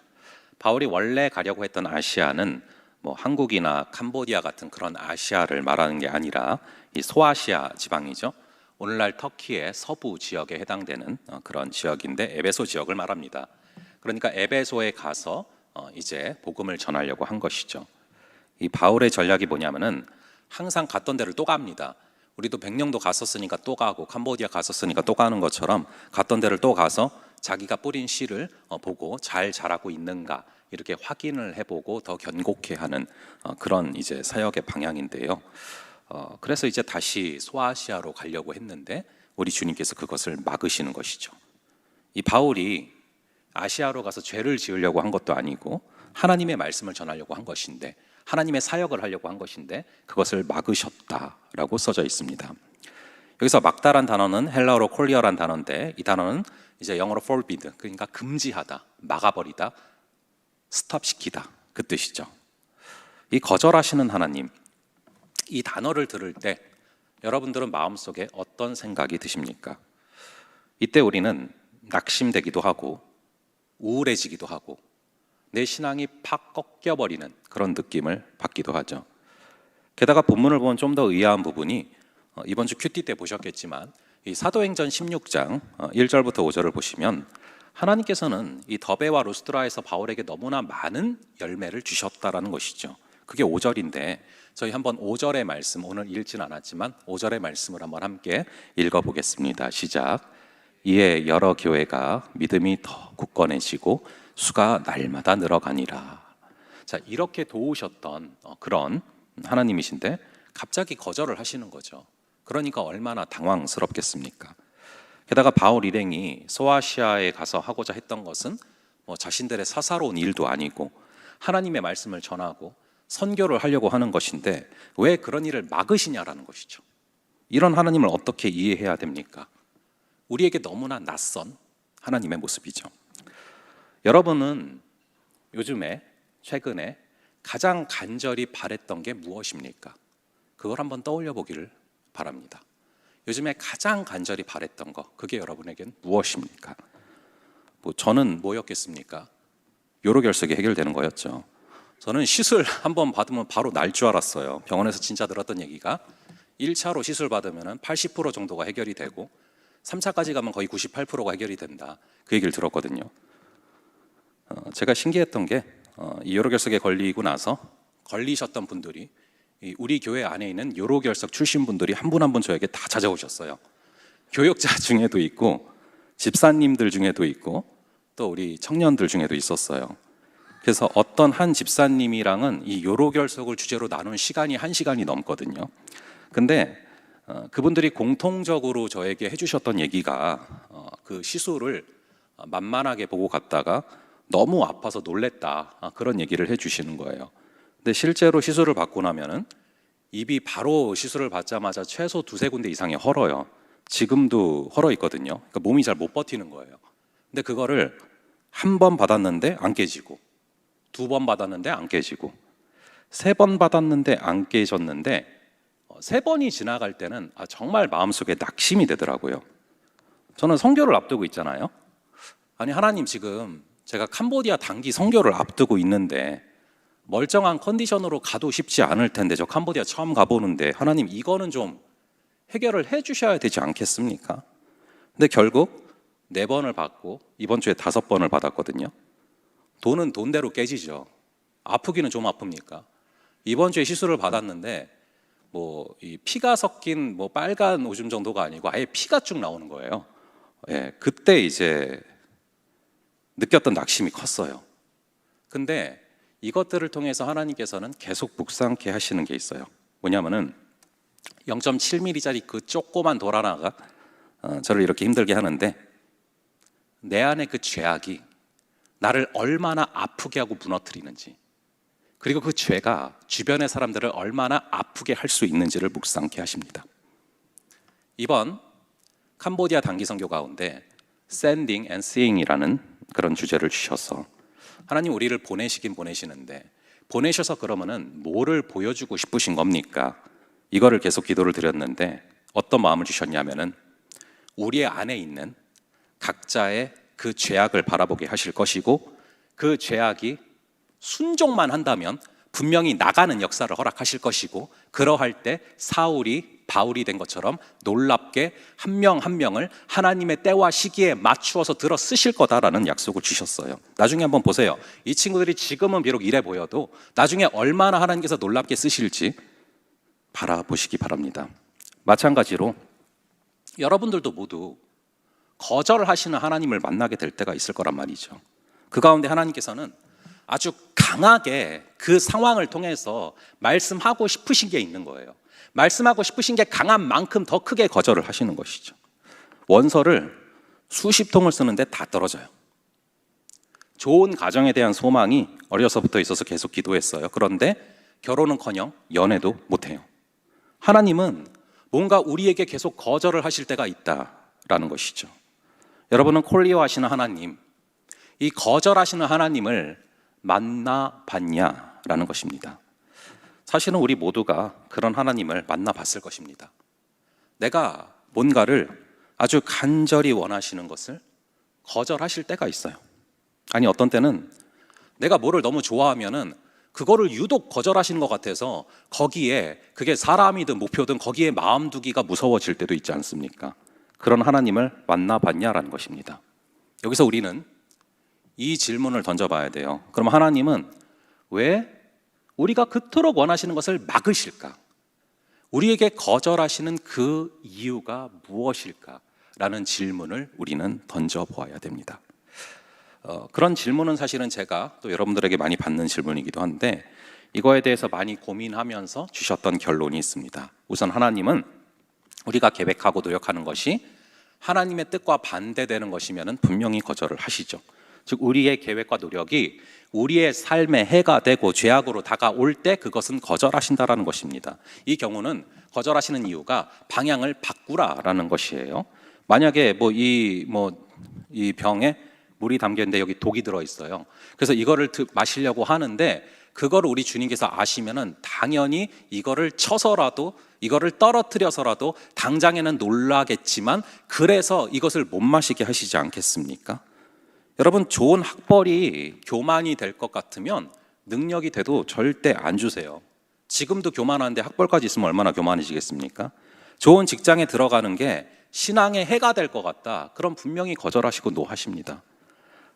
B: 바울이 원래 가려고 했던 아시아는 뭐 한국이나 캄보디아 같은 그런 아시아를 말하는 게 아니라 이 소아시아 지방이죠. 오늘날 터키의 서부 지역에 해당되는 그런 지역인데 에베소 지역을 말합니다. 그러니까 에베소에 가서 이제 복음을 전하려고 한 것이죠. 이 바울의 전략이 뭐냐면은 항상 갔던 데를 또 갑니다. 우리도 백령도 갔었으니까 또 가고 캄보디아 갔었으니까 또 가는 것처럼 갔던 데를 또 가서 자기가 뿌린 씨를 보고 잘 자라고 있는가 이렇게 확인을 해보고 더 견고케 하는 그런 이제 사역의 방향인데요. 그래서 이제 다시 소아시아로 가려고 했는데 우리 주님께서 그것을 막으시는 것이죠. 이 바울이 아시아로 가서 죄를 지으려고 한 것도 아니고 하나님의 말씀을 전하려고 한 것인데 하나님의 사역을 하려고 한 것인데 그것을 막으셨다라고 써져 있습니다. 여기서 막다란 단어는 헬라어로 콜리어란 단어인데 이 단어는 이제 영어로 forbid, 그러니까 금지하다, 막아버리다, 스톱시키다 그 뜻이죠. 이 거절하시는 하나님, 이 단어를 들을 때 여러분들은 마음속에 어떤 생각이 드십니까? 이때 우리는 낙심되기도 하고 우울해지기도 하고 내 신앙이 팍 꺾여버리는 그런 느낌을 받기도 하죠. 게다가 본문을 보면 좀 더 의아한 부분이 이번 주 큐티 때 보셨겠지만 이 사도행전 16장 1절부터 5절을 보시면 하나님께서는 이 더베와 루스드라에서 바울에게 너무나 많은 열매를 주셨다라는 것이죠. 그게 5절인데 저희 한번 5절의 말씀, 오늘 읽진 않았지만 5절의 말씀을 한번 함께 읽어보겠습니다. 시작. 이에 여러 교회가 믿음이 더 굳건해지고 수가 날마다 늘어가니라. 자, 이렇게 도우셨던 그런 하나님이신데 갑자기 거절을 하시는 거죠. 그러니까 얼마나 당황스럽겠습니까? 게다가 바울 일행이 소아시아에 가서 하고자 했던 것은 뭐 자신들의 사사로운 일도 아니고 하나님의 말씀을 전하고 선교를 하려고 하는 것인데 왜 그런 일을 막으시냐라는 것이죠. 이런 하나님을 어떻게 이해해야 됩니까? 우리에게 너무나 낯선 하나님의 모습이죠. 여러분은 요즘에 최근에 가장 간절히 바랬던 게 무엇입니까? 그걸 한번 떠올려 보기를 바랍니다. 요즘에 가장 간절히 바랬던 거, 그게 여러분에겐 무엇입니까? 저는 뭐였겠습니까? 요로결석이 해결되는 거였죠. 저는 시술 한번 받으면 바로 날 줄 알았어요. 병원에서 진짜 들었던 얘기가 1차로 시술 받으면 80% 정도가 해결이 되고 3차까지 가면 거의 98%가 해결이 된다. 그 얘기를 들었거든요. 제가 신기했던 게 이 요로결석에 걸리고 나서 걸리셨던 분들이 우리 교회 안에 있는 요로결석 출신 분들이 한 분 한 분 저에게 다 찾아오셨어요. 교역자 중에도 있고 집사님들 중에도 있고 또 우리 청년들 중에도 있었어요. 그래서 어떤 한 집사님이랑은 이 요로결석을 주제로 나눈 시간이 1시간이 넘거든요. 근데 그분들이 공통적으로 저에게 해주셨던 얘기가 그 시술을 만만하게 보고 갔다가 너무 아파서 놀랬다, 그런 얘기를 해주시는 거예요. 근데 실제로 시술을 받고 나면은 입이 바로 시술을 받자마자 최소 2-3군데 이상이 헐어요. 지금도 헐어 있거든요. 그러니까 몸이 잘 못 버티는 거예요. 근데 그거를 한 번 받았는데 안 깨지고, 2번 받았는데 안 깨지고, 3번 받았는데 안 깨졌는데 3번이 지나갈 때는 정말 마음속에 낙심이 되더라고요. 저는 선교를 앞두고 있잖아요. 아니 하나님, 지금 제가 캄보디아 단기 선교를 앞두고 있는데 멀쩡한 컨디션으로 가도 쉽지 않을 텐데, 저 캄보디아 처음 가보는데 하나님 이거는 좀 해결을 해 주셔야 되지 않겠습니까? 근데 결국 4번을 받고 이번 주에 5번을 받았거든요. 돈은 돈대로 깨지죠. 아프기는 좀 아픕니까? 이번 주에 시술을 받았는데 이 피가 섞인 빨간 오줌 정도가 아니고 아예 피가 쭉 나오는 거예요. 예, 그때 이제 느꼈던 낙심이 컸어요. 근데 이것들을 통해서 하나님께서는 계속 묵상케 하시는 게 있어요. 뭐냐면은 0.7mm짜리 그 조그만 돌 하나가 저를 이렇게 힘들게 하는데, 내 안에 그 죄악이 나를 얼마나 아프게 하고 무너뜨리는지, 그리고 그 죄가 주변의 사람들을 얼마나 아프게 할 수 있는지를 묵상케 하십니다. 이번 캄보디아 단기 선교 가운데 Sending and Seeing이라는 그런 주제를 주셔서, 하나님 우리를 보내시긴 보내시는데 보내셔서 그러면은 뭐를 보여주고 싶으신 겁니까? 이거를 계속 기도를 드렸는데 어떤 마음을 주셨냐면은 우리의 안에 있는 각자의 그 죄악을 바라보게 하실 것이고, 그 죄악이 순종만 한다면 분명히 나가는 역사를 허락하실 것이고, 그러할 때 사울이 바울이 된 것처럼 놀랍게 한 명 한 명을 하나님의 때와 시기에 맞추어서 들어 쓰실 거다라는 약속을 주셨어요. 나중에 한번 보세요. 이 친구들이 지금은 비록 이래 보여도 나중에 얼마나 하나님께서 놀랍게 쓰실지 바라보시기 바랍니다. 마찬가지로 여러분들도 모두 거절하시는 하나님을 만나게 될 때가 있을 거란 말이죠. 그 가운데 하나님께서는 아주 강하게 그 상황을 통해서 말씀하고 싶으신 게 있는 거예요. 말씀하고 싶으신 게 강한 만큼 더 크게 거절을 하시는 것이죠. 원서를 수십 통을 쓰는데 다 떨어져요. 좋은 가정에 대한 소망이 어려서부터 있어서 계속 기도했어요. 그런데 결혼은커녕 연애도 못해요. 하나님은 뭔가 우리에게 계속 거절을 하실 때가 있다라는 것이죠. 여러분은 콜리어 하시는 하나님, 이 거절하시는 하나님을 만나봤냐라는 것입니다. 사실은 우리 모두가 그런 하나님을 만나봤을 것입니다. 내가 뭔가를 아주 간절히 원하시는 것을 거절하실 때가 있어요. 아니 어떤 때는 내가 뭐를 너무 좋아하면은 그거를 유독 거절하시는 것 같아서 거기에 그게 사람이든 목표든 거기에 마음 두기가 무서워질 때도 있지 않습니까? 그런 하나님을 만나봤냐라는 것입니다. 여기서 우리는 이 질문을 던져봐야 돼요. 그럼 하나님은 왜 우리가 그토록 원하시는 것을 막으실까? 우리에게 거절하시는 그 이유가 무엇일까? 라는 질문을 우리는 던져보아야 됩니다. 그런 질문은 사실은 제가 또 여러분들에게 많이 받는 질문이기도 한데, 이거에 대해서 많이 고민하면서 주셨던 결론이 있습니다. 우선 하나님은 우리가 계획하고 노력하는 것이 하나님의 뜻과 반대되는 것이면 분명히 거절을 하시죠. 즉 우리의 계획과 노력이 우리의 삶에 해가 되고 죄악으로 다가올 때 그것은 거절하신다라는 것입니다. 이 경우는 거절하시는 이유가 방향을 바꾸라라는 것이에요. 만약에 이 병에 물이 담겨 있는데 여기 독이 들어 있어요. 그래서 이거를 마시려고 하는데 그거를 우리 주님께서 아시면은 당연히 이거를 쳐서라도, 이거를 떨어뜨려서라도 당장에는 놀라겠지만 그래서 이것을 못 마시게 하시지 않겠습니까? 여러분, 좋은 학벌이 교만이 될 것 같으면 능력이 돼도 절대 안 주세요. 지금도 교만한데 학벌까지 있으면 얼마나 교만해지겠습니까? 좋은 직장에 들어가는 게 신앙에 해가 될 것 같다. 그럼 분명히 거절하시고 노하십니다.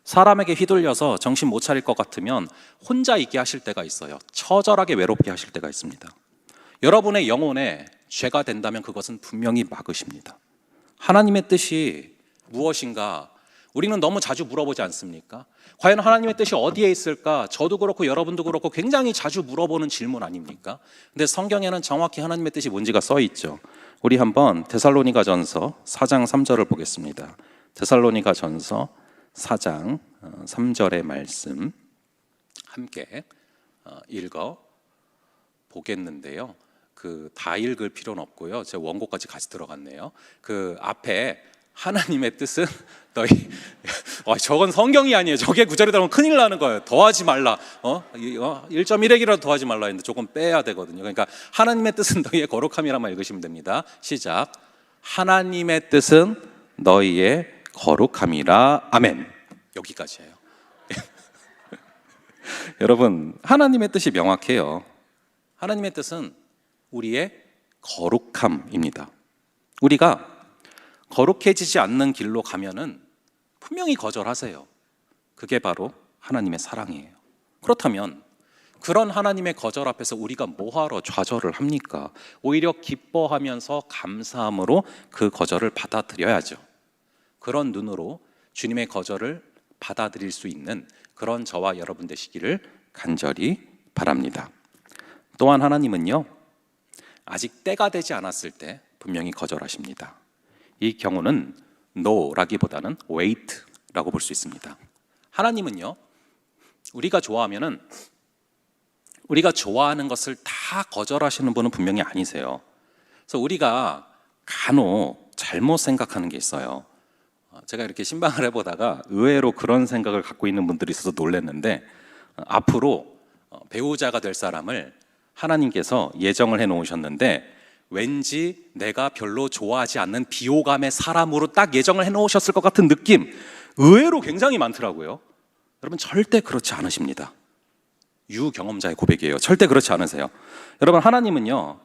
B: 사람에게 휘둘려서 정신 못 차릴 것 같으면 혼자 있게 하실 때가 있어요. 처절하게 외롭게 하실 때가 있습니다. 여러분의 영혼에 죄가 된다면 그것은 분명히 막으십니다. 하나님의 뜻이 무엇인가? 우리는 너무 자주 물어보지 않습니까? 과연 하나님의 뜻이 어디에 있을까? 저도 그렇고 여러분도 그렇고 굉장히 자주 물어보는 질문 아닙니까? 근데 성경에는 정확히 하나님의 뜻이 뭔지가 써 있죠. 우리 한번 데살로니가전서 4장 3절을 보겠습니다. 데살로니가전서 4장 3절의 말씀 함께 읽어 보겠는데요. 그 다 읽을 필요는 없고요. 제 원고까지 같이 들어갔네요. 그 앞에 하나님의 뜻은 너희 저건 성경이 아니에요. 저게 구절에 들어가면 큰일 나는 거예요. 더하지 말라. 1.1핵이라도 더하지 말라 했는데 조금 빼야 되거든요. 그러니까 하나님의 뜻은 너희의 거룩함이라만 읽으시면 됩니다. 시작. 하나님의 뜻은 너희의 거룩함이라. 아멘. 여기까지예요. 여러분, 하나님의 뜻이 명확해요. 하나님의 뜻은 우리의 거룩함입니다. 우리가 거룩해지지 않는 길로 가면은 분명히 거절하세요. 그게 바로 하나님의 사랑이에요. 그렇다면 그런 하나님의 거절 앞에서 우리가 뭐하러 좌절을 합니까? 오히려 기뻐하면서 감사함으로 그 거절을 받아들여야죠. 그런 눈으로 주님의 거절을 받아들일 수 있는 그런 저와 여러분 되시기를 간절히 바랍니다. 또한 하나님은요, 아직 때가 되지 않았을 때 분명히 거절하십니다. 이 경우는 no라기보다는 wait라고 볼 수 있습니다. 하나님은요, 우리가 좋아하면은 우리가 좋아하는 것을 다 거절하시는 분은 분명히 아니세요. 그래서 우리가 간혹 잘못 생각하는 게 있어요. 제가 이렇게 신방을 해보다가 의외로 그런 생각을 갖고 있는 분들이 있어서 놀랐는데, 앞으로 배우자가 될 사람을 하나님께서 예정을 해놓으셨는데 왠지 내가 별로 좋아하지 않는 비호감의 사람으로 딱 예정을 해놓으셨을 것 같은 느낌, 의외로 굉장히 많더라고요. 여러분, 절대 그렇지 않으십니다. 유경험자의 고백이에요. 절대 그렇지 않으세요. 여러분, 하나님은요,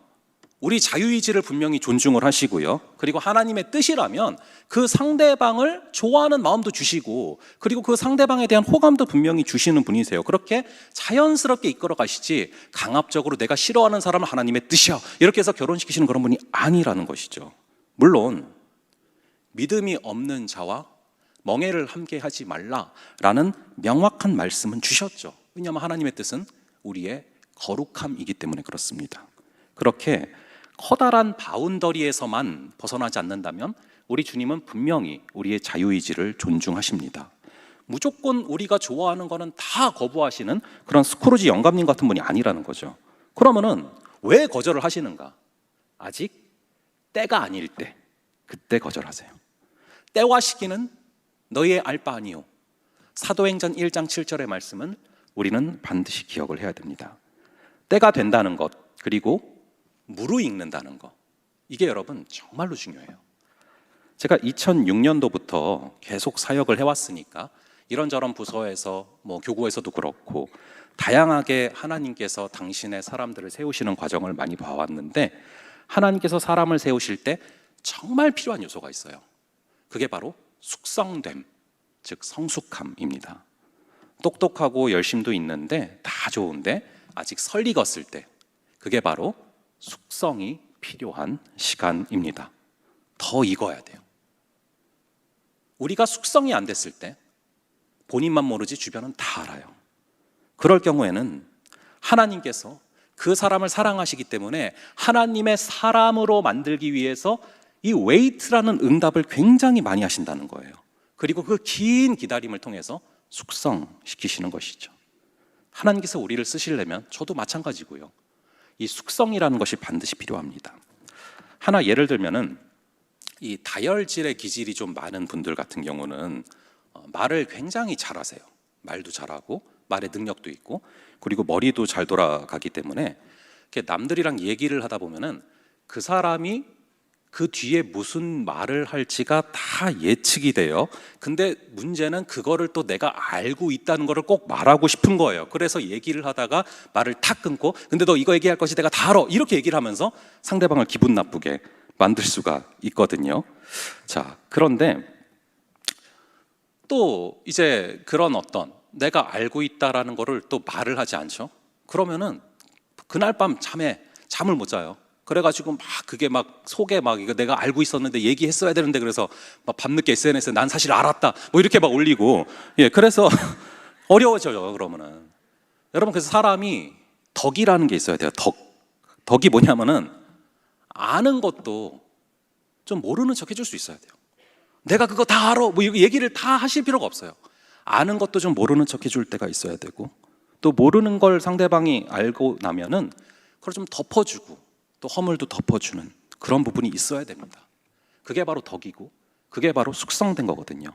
B: 우리 자유의지를 분명히 존중을 하시고요, 그리고 하나님의 뜻이라면 그 상대방을 좋아하는 마음도 주시고, 그리고 그 상대방에 대한 호감도 분명히 주시는 분이세요. 그렇게 자연스럽게 이끌어 가시지 강압적으로 내가 싫어하는 사람을 하나님의 뜻이야 이렇게 해서 결혼시키시는 그런 분이 아니라는 것이죠. 물론 믿음이 없는 자와 멍에를 함께 하지 말라라는 명확한 말씀은 주셨죠. 왜냐하면 하나님의 뜻은 우리의 거룩함이기 때문에 그렇습니다. 그렇게 커다란 바운더리에서만 벗어나지 않는다면 우리 주님은 분명히 우리의 자유의지를 존중하십니다. 무조건 우리가 좋아하는 거는 다 거부하시는 그런 스크루지 영감님 같은 분이 아니라는 거죠. 그러면은 왜 거절을 하시는가? 아직 때가 아닐 때, 그때 거절하세요. 때와 시기는 너희의 알 바 아니요. 사도행전 1장 7절의 말씀은 우리는 반드시 기억을 해야 됩니다. 때가 된다는 것, 그리고 무르익는다는 것, 이게 여러분 정말로 중요해요. 제가 2006년도부터 계속 사역을 해왔으니까 이런저런 부서에서 교구에서도 그렇고 다양하게 하나님께서 당신의 사람들을 세우시는 과정을 많이 봐왔는데, 하나님께서 사람을 세우실 때 정말 필요한 요소가 있어요. 그게 바로 숙성됨, 즉 성숙함입니다. 똑똑하고 열심도 있는데 다 좋은데 아직 설익었을 때, 그게 바로 숙성이 필요한 시간입니다. 더 익어야 돼요. 우리가 숙성이 안 됐을 때 본인만 모르지 주변은 다 알아요. 그럴 경우에는 하나님께서 그 사람을 사랑하시기 때문에 하나님의 사람으로 만들기 위해서 이 웨이트라는 응답을 굉장히 많이 하신다는 거예요. 그리고 그 긴 기다림을 통해서 숙성시키시는 것이죠. 하나님께서 우리를 쓰시려면 저도 마찬가지고요, 이 숙성이라는 것이 반드시 필요합니다. 하나 예를 들면은 이 다혈질의 기질이 좀 많은 분들 같은 경우는 말을 굉장히 잘하세요. 말도 잘하고 말의 능력도 있고, 그리고 머리도 잘 돌아가기 때문에 이렇게 남들이랑 얘기를 하다 보면은 그 사람이 그 뒤에 무슨 말을 할지가 다 예측이 돼요. 근데 문제는 그거를 또 내가 알고 있다는 거를 꼭 말하고 싶은 거예요. 그래서 얘기를 하다가 말을 탁 끊고, 근데 너 이거 얘기할 것이 내가 다 알아, 이렇게 얘기를 하면서 상대방을 기분 나쁘게 만들 수가 있거든요. 자, 그런데 또 이제 그런 어떤 내가 알고 있다라는 거를 또 말을 하지 않죠. 그러면은 그날 밤 잠을 못 자요. 그래가지고 막 그게 막 속에 막 이거 내가 알고 있었는데 얘기했어야 되는데, 그래서 막 밤늦게 SNS에 난 사실 알았다 이렇게 막 올리고, 그래서 어려워져요. 그러면은 여러분, 그래서 사람이 덕이라는 게 있어야 돼요. 덕이 뭐냐면은 아는 것도 좀 모르는 척 해줄 수 있어야 돼요. 내가 그거 다 알아 이거 얘기를 다 하실 필요가 없어요. 아는 것도 좀 모르는 척 해줄 때가 있어야 되고, 또 모르는 걸 상대방이 알고 나면은 그걸 좀 덮어주고 또 허물도 덮어주는 그런 부분이 있어야 됩니다. 그게 바로 덕이고 그게 바로 숙성된 거거든요.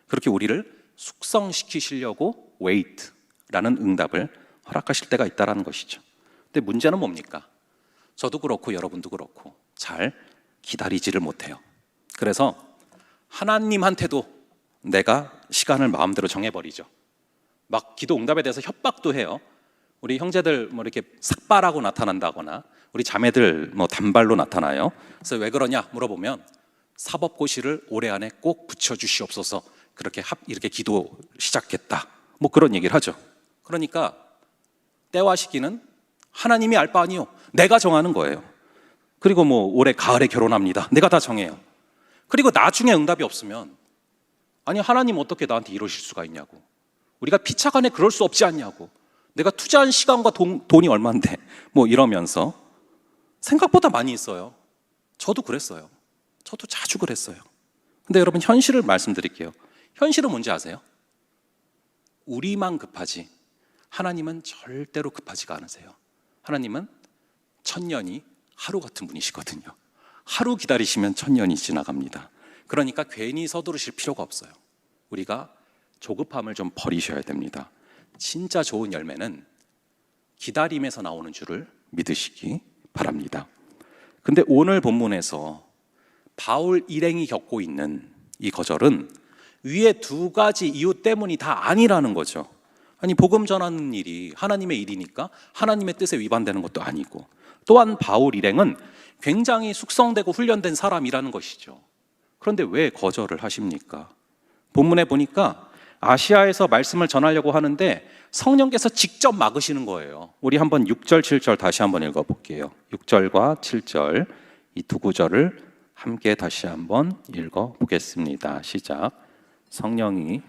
B: 그렇게 우리를 숙성시키시려고 wait라는 응답을 허락하실 때가 있다는 것이죠. 근데 문제는 뭡니까? 저도 그렇고 여러분도 그렇고 잘 기다리지를 못해요. 그래서 하나님한테도 내가 시간을 마음대로 정해버리죠. 막 기도 응답에 대해서 협박도 해요. 우리 형제들 뭐 이렇게 삭발하고 나타난다거나 우리 자매들 뭐 단발로 나타나요. 그래서 왜 그러냐 물어보면 사법고시를 올해 안에 꼭 붙여주시옵소서, 그렇게 이렇게 기도 시작했다, 뭐 그런 얘기를 하죠. 그러니까 때와 시기는 하나님이 알 바 아니요, 내가 정하는 거예요. 그리고 뭐 올해 가을에 결혼합니다, 내가 다 정해요. 그리고 나중에 응답이 없으면 아니 하나님 어떻게 나한테 이러실 수가 있냐고, 우리가 피차간에 그럴 수 없지 않냐고, 내가 투자한 시간과 돈이 얼만데 뭐 이러면서 생각보다 많이 있어요. 저도 그랬어요. 저도 자주 그랬어요. 근데 여러분 현실을 말씀드릴게요. 현실은 뭔지 아세요? 우리만 급하지 하나님은 절대로 급하지가 않으세요. 하나님은 천년이 하루 같은 분이시거든요. 하루 기다리시면 천년이 지나갑니다. 그러니까 괜히 서두르실 필요가 없어요. 우리가 조급함을 좀 버리셔야 됩니다. 진짜 좋은 열매는 기다림에서 나오는 줄을 믿으시기 바랍니다. 근데 오늘 본문에서 바울 일행이 겪고 있는 이 거절은 위에 두 가지 이유 때문이 다 아니라는 거죠. 아니 복음 전하는 일이 하나님의 일이니까 하나님의 뜻에 위반되는 것도 아니고, 또한 바울 일행은 굉장히 숙성되고 훈련된 사람이라는 것이죠. 그런데 왜 거절을 하십니까? 본문에 보니까 아시아에서 말씀을 전하려고 하는데 성령께서 직접 막으시는 거예요. 우리 한번 6절 7절 다시 한번 읽어볼게요. 6절과 7절 이 두 구절을 함께 다시 한번 읽어보겠습니다. 시작. 성령이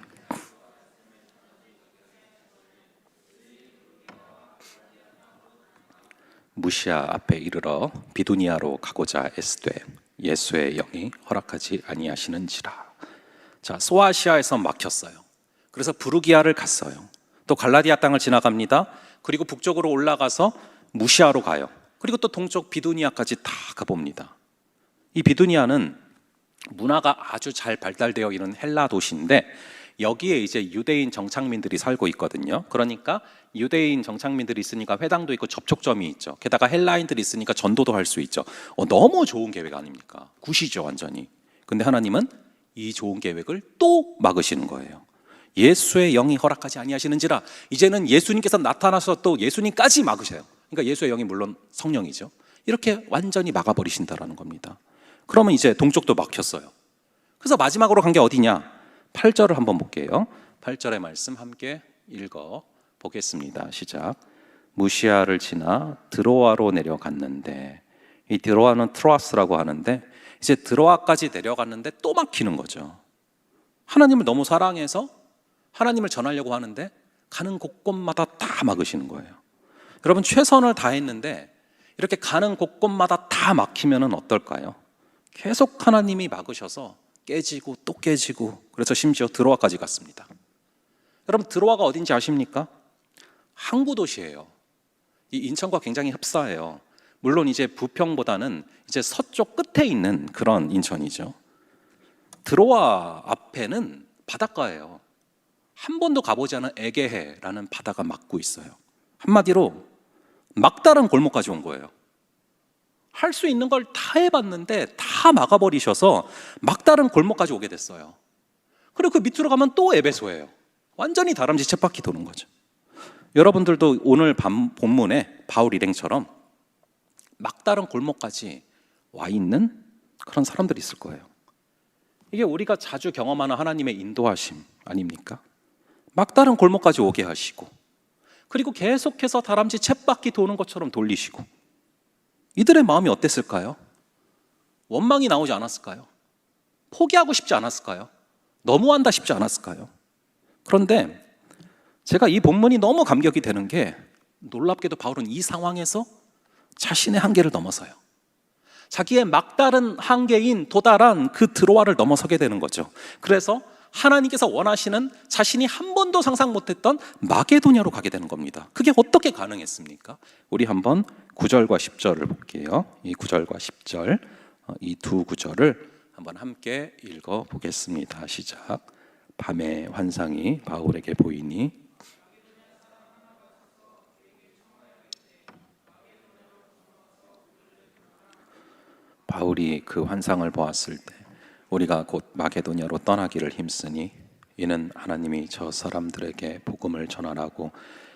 B: 무시아 앞에 이르러 비두니아로 가고자 애쓰되 예수의 영이 허락하지 아니하시는지라. 자, 소아시아에서 막혔어요. 그래서 부르기아를 갔어요. 또 갈라디아 땅을 지나갑니다. 그리고 북쪽으로 올라가서 무시아로 가요. 그리고 또 동쪽 비두니아까지 다 가봅니다. 이 비두니아는 문화가 아주 잘 발달되어 있는 헬라 도시인데 여기에 이제 유대인 정착민들이 살고 있거든요. 그러니까 유대인 정착민들이 있으니까 회당도 있고 접촉점이 있죠. 게다가 헬라인들이 있으니까 전도도 할 수 있죠. 너무 좋은 계획 아닙니까? 굿이죠, 완전히. 근데 하나님은 이 좋은 계획을 또 막으시는 거예요. 예수의 영이 허락하지 아니하시는지라. 이제는 예수님께서 나타나서 또 예수님까지 막으셔요. 그러니까 예수의 영이 물론 성령이죠. 이렇게 완전히 막아버리신다라는 겁니다. 그러면 이제 동쪽도 막혔어요. 그래서 마지막으로 간 게 어디냐? 8절을 한번 볼게요. 8절의 말씀 함께 읽어 보겠습니다. 시작. 무시아를 지나 드로아로 내려갔는데, 이 드로아는 트로아스라고 하는데 이제 드로아까지 내려갔는데 또 막히는 거죠. 하나님을 너무 사랑해서 하나님을 전하려고 하는데 가는 곳곳마다 다 막으시는 거예요. 여러분 최선을 다했는데 이렇게 가는 곳곳마다 다 막히면 어떨까요? 계속 하나님이 막으셔서 깨지고 또 깨지고, 그래서 심지어 드로아까지 갔습니다. 여러분 드로아가 어딘지 아십니까? 항구 도시예요. 이 인천과 굉장히 흡사해요. 물론 이제 부평보다는 이제 서쪽 끝에 있는 그런 인천이죠. 드로아 앞에는 바닷가예요. 한 번도 가보지 않은 에게해라는 바다가 막고 있어요. 한마디로 막다른 골목까지 온 거예요. 할 수 있는 걸 다 해봤는데 다 막아버리셔서 막다른 골목까지 오게 됐어요. 그리고 그 밑으로 가면 또 에베소예요. 완전히 다람쥐 쳇바퀴 도는 거죠. 여러분들도 오늘 본문에 바울 일행처럼 막다른 골목까지 와 있는 그런 사람들이 있을 거예요. 이게 우리가 자주 경험하는 하나님의 인도하심 아닙니까? 막다른 골목까지 오게 하시고, 그리고 계속해서 다람쥐 쳇바퀴 도는 것처럼 돌리시고, 이들의 마음이 어땠을까요? 원망이 나오지 않았을까요? 포기하고 싶지 않았을까요? 너무한다 싶지 않았을까요? 그런데 제가 이 본문이 너무 감격이 되는 게, 놀랍게도 바울은 이 상황에서 자신의 한계를 넘어서요. 자기의 막다른 한계인 도달한 그 드로아를 넘어서게 되는 거죠. 그래서 하나님께서 원하시는 자신이 한 번도 상상 못했던 마게도냐로 가게 되는 겁니다. 그게 어떻게 가능했습니까? 우리 한번 9절과 10절을 볼게요. 이 9절과 10절, 이 두 구절을 한번 함께 읽어 보겠습니다. 시작. 밤의 환상이 바울에게 보이니 바울이 그 환상을 보았을 때 우리가 곧 마게도냐로 떠나기를 힘쓰니 이는 하나님이 저 사람들에게 복음을 전하라고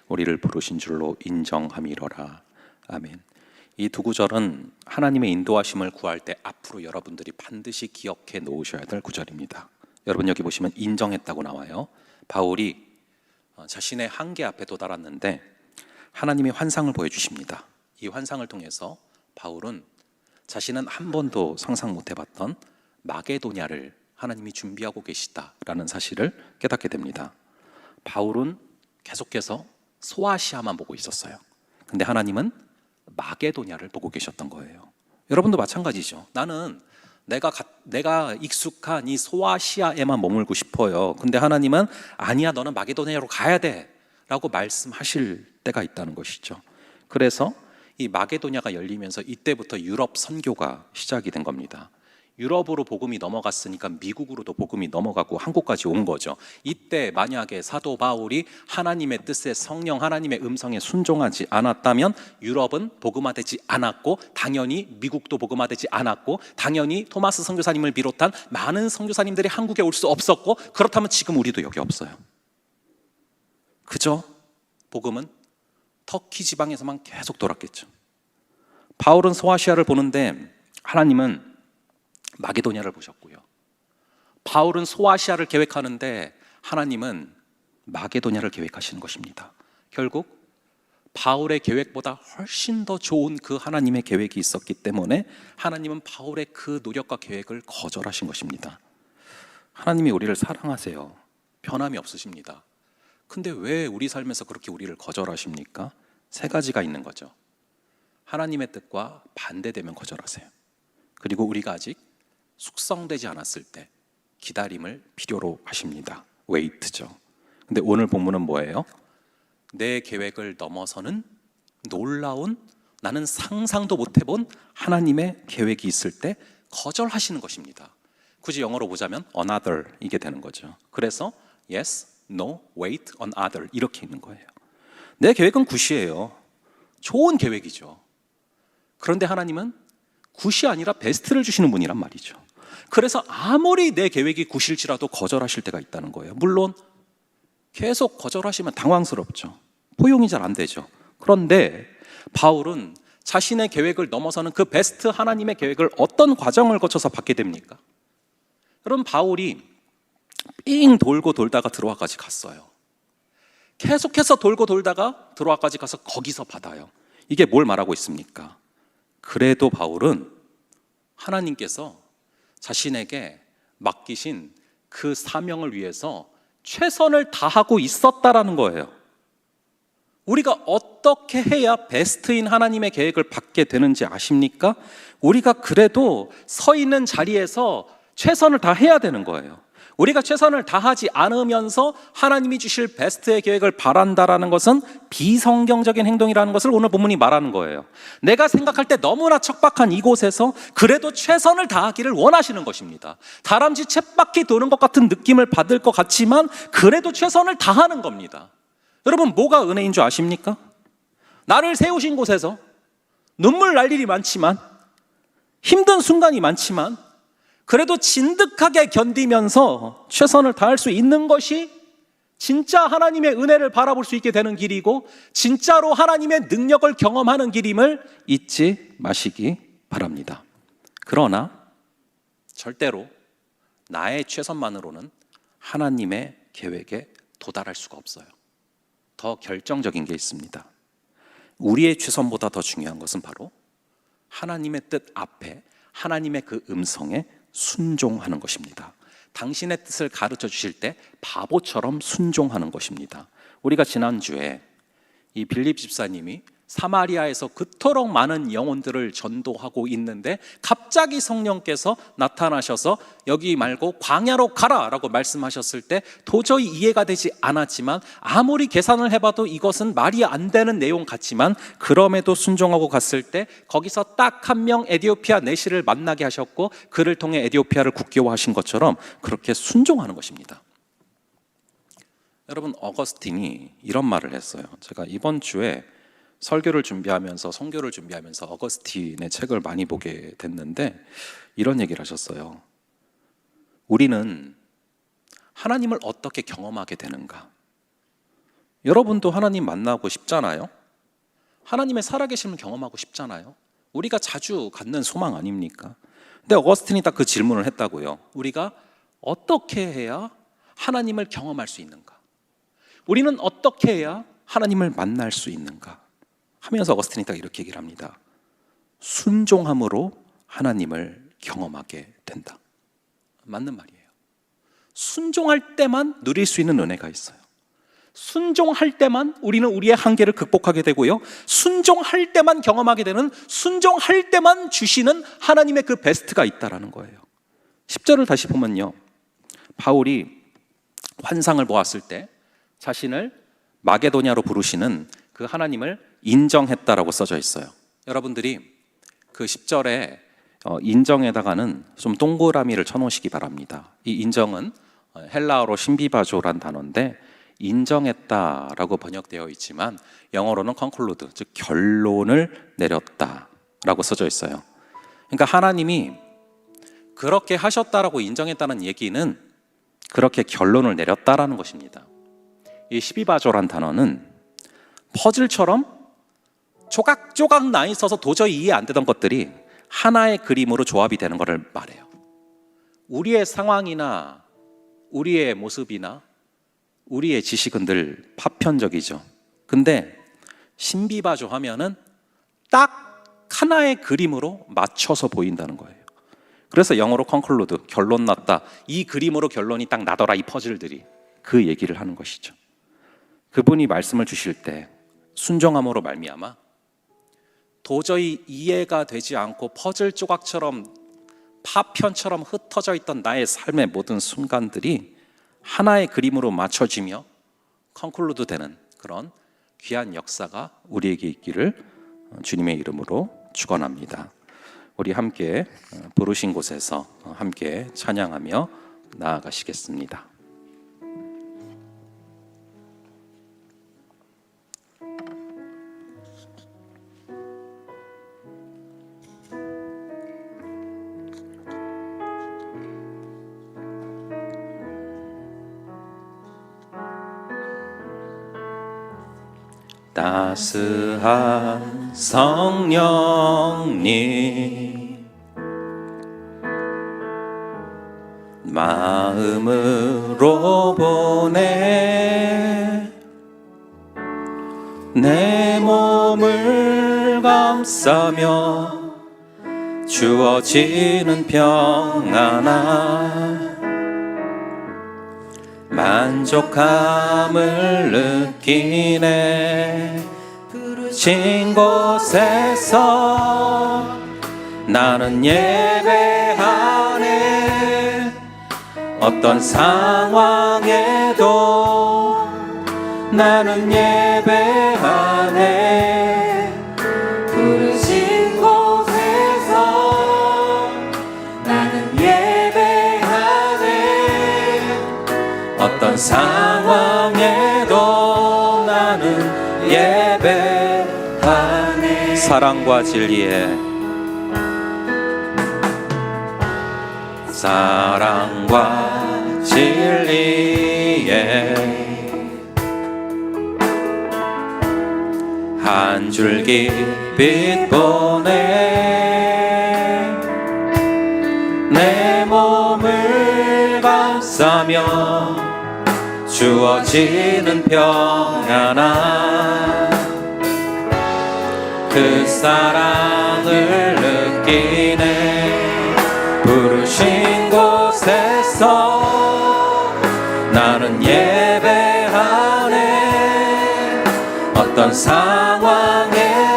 B: 우리를 부르신 줄로 인정함이로라. 아멘. 이 두 구절은 하나님의 인도하심을 구할 때 앞으로 여러분들이 반드시 기억해 놓으셔야 될 구절입니다. 여러분 여기 보시면 인정했다고 나와요. 바울이 자신의 한계 앞에 도달했는데 하나님이 환상을 보여주십니다. 이 환상을 통해서 바울은 자신은 한 번도 상상 못 해봤던 마게도냐를 하나님이 준비하고 계시다라는 사실을 깨닫게 됩니다. 바울은 계속해서 소아시아만 보고 있었어요. 근데 하나님은 마게도냐를 보고 계셨던 거예요. 여러분도 마찬가지죠. 나는 내가 익숙한 이 소아시아에만 머물고 싶어요. 근데 하나님은 아니야, 너는 마게도냐로 가야 돼 라고 말씀하실 때가 있다는 것이죠. 그래서 이 마게도냐가 열리면서 이때부터 유럽 선교가 시작이 된 겁니다. 유럽으로 복음이 넘어갔으니까 미국으로도 복음이 넘어가고 한국까지 온 거죠. 이때 만약에 사도 바울이 하나님의 뜻에 성령 하나님의 음성에 순종하지 않았다면 유럽은 복음화되지 않았고 당연히 미국도 복음화되지 않았고 당연히 토마스 선교사님을 비롯한 많은 선교사님들이 한국에 올 수 없었고 그렇다면 지금 우리도 여기 없어요. 그죠? 복음은 터키 지방에서만 계속 돌았겠죠. 바울은 소아시아를 보는데 하나님은 마게도냐를 보셨고요. 바울은 소아시아를 계획하는데 하나님은 마게도냐를 계획하시는 것입니다. 결국 바울의 계획보다 훨씬 더 좋은 그 하나님의 계획이 있었기 때문에 하나님은 바울의 그 노력과 계획을 거절하신 것입니다. 하나님이 우리를 사랑하세요. 변함이 없으십니다. 근데 왜 우리 삶에서 그렇게 우리를 거절하십니까? 세 가지가 있는 거죠. 하나님의 뜻과 반대되면 거절하세요. 그리고 우리가 아직 숙성되지 않았을 때 기다림을 필요로 하십니다. 웨이트죠. 근데 오늘 본문은 뭐예요? 내 계획을 넘어서는 놀라운, 나는 상상도 못 해본 하나님의 계획이 있을 때 거절하시는 것입니다. 굳이 영어로 보자면 another 이게 되는 거죠. 그래서 yes, no, wait, another 이렇게 있는 거예요. 내 계획은 굿이에요. 좋은 계획이죠. 그런데 하나님은 굿이 아니라 베스트를 주시는 분이란 말이죠. 그래서 아무리 내 계획이 굿일지라도 거절하실 때가 있다는 거예요. 물론 계속 거절하시면 당황스럽죠. 포용이 잘 안 되죠. 그런데 바울은 자신의 계획을 넘어서는 그 베스트 하나님의 계획을 어떤 과정을 거쳐서 받게 됩니까? 여러분, 바울이 삥 돌고 돌다가 드로아까지 갔어요. 계속해서 돌고 돌다가 드로아까지 가서 거기서 받아요. 이게 뭘 말하고 있습니까? 그래도 바울은 하나님께서 자신에게 맡기신 그 사명을 위해서 최선을 다하고 있었다라는 거예요. 우리가 어떻게 해야 베스트인 하나님의 계획을 받게 되는지 아십니까? 우리가 그래도 서 있는 자리에서 최선을 다해야 되는 거예요. 우리가 최선을 다하지 않으면서 하나님이 주실 베스트의 계획을 바란다라는 것은 비성경적인 행동이라는 것을 오늘 본문이 말하는 거예요. 내가 생각할 때 너무나 척박한 이곳에서 그래도 최선을 다하기를 원하시는 것입니다. 다람쥐 쳇바퀴 도는 것 같은 느낌을 받을 것 같지만 그래도 최선을 다하는 겁니다. 여러분, 뭐가 은혜인 줄 아십니까? 나를 세우신 곳에서 눈물 날 일이 많지만 힘든 순간이 많지만 그래도 진득하게 견디면서 최선을 다할 수 있는 것이 진짜 하나님의 은혜를 바라볼 수 있게 되는 길이고 진짜로 하나님의 능력을 경험하는 길임을 잊지 마시기 바랍니다. 그러나 절대로 나의 최선만으로는 하나님의 계획에 도달할 수가 없어요. 더 결정적인 게 있습니다. 우리의 최선보다 더 중요한 것은 바로 하나님의 뜻 앞에 하나님의 그 음성에 순종하는 것입니다. 당신의 뜻을 가르쳐 주실 때 바보처럼 순종하는 것입니다. 우리가 지난주에 이 빌립 집사님이 사마리아에서 그토록 많은 영혼들을 전도하고 있는데 갑자기 성령께서 나타나셔서 여기 말고 광야로 가라 라고 말씀하셨을 때 도저히 이해가 되지 않았지만, 아무리 계산을 해봐도 이것은 말이 안 되는 내용 같지만 그럼에도 순종하고 갔을 때 거기서 딱 한 명 에디오피아 내시를 만나게 하셨고 그를 통해 에디오피아를 국교화하신 것처럼 그렇게 순종하는 것입니다. 여러분, 어거스틴이 이런 말을 했어요. 제가 이번 주에 설교를 준비하면서, 선교를 준비하면서 어거스틴의 책을 많이 보게 됐는데 이런 얘기를 하셨어요. 우리는 하나님을 어떻게 경험하게 되는가? 여러분도 하나님 만나고 싶잖아요. 하나님의 살아계심을 경험하고 싶잖아요. 우리가 자주 갖는 소망 아닙니까? 근데 어거스틴이 딱 그 질문을 했다고요. 우리가 어떻게 해야 하나님을 경험할 수 있는가? 우리는 어떻게 해야 하나님을 만날 수 있는가? 하면서 어거스틴이 딱 이렇게 얘기를 합니다. 순종함으로 하나님을 경험하게 된다. 맞는 말이에요. 순종할 때만 누릴 수 있는 은혜가 있어요. 순종할 때만 우리는 우리의 한계를 극복하게 되고요, 순종할 때만 경험하게 되는, 순종할 때만 주시는 하나님의 그 베스트가 있다라는 거예요. 10절을 다시 보면요, 바울이 환상을 보았을 때 자신을 마게도냐로 부르시는 그 하나님을 인정했다라고 써져 있어요. 여러분들이 그 10절에 인정에다가는 좀 동그라미를 쳐놓으시기 바랍니다. 이 인정은 헬라어로 신비바조란 단어인데 인정했다라고 번역되어 있지만 영어로는 conclude, 즉 결론을 내렸다라고 써져 있어요. 그러니까 하나님이 그렇게 하셨다라고 인정했다는 얘기는 그렇게 결론을 내렸다라는 것입니다. 이 신비바조란 단어는 퍼즐처럼 조각조각 나 있어서 도저히 이해 안 되던 것들이 하나의 그림으로 조합이 되는 것을 말해요. 우리의 상황이나 우리의 모습이나 우리의 지식은 늘 파편적이죠. 근데 신비바조 하면은 딱 하나의 그림으로 맞춰서 보인다는 거예요. 그래서 영어로 conclude, 결론 났다. 이 그림으로 결론이 딱 나더라, 이 퍼즐들이. 그 얘기를 하는 것이죠. 그분이 말씀을 주실 때 순종함으로 말미암아 도저히 이해가 되지 않고 퍼즐 조각처럼 파편처럼 흩어져 있던 나의 삶의 모든 순간들이 하나의 그림으로 맞춰지며 컨클루드 되는 그런 귀한 역사가 우리에게 있기를 주님의 이름으로 축원합니다. 우리 함께 부르신 곳에서 함께 찬양하며 나아가시겠습니다. 따스한 성령님 마음으로 보내 내 몸을 감싸며 주어지는 평안함 만족함을 느끼네. 부르신 곳에서 나는 예배하네. 어떤 상황에도 나는 예배하네. 부르신 곳에서 나는 예배하네. 어떤 상황에도 나는 예배하네. 사랑과 진리에 사랑과 진리에 한 줄기 빛 보내 내 몸을 감싸며 주어지는 평안함 그 사랑을 느끼네. 부르신 곳에서 나는 예배하네. 어떤 상황에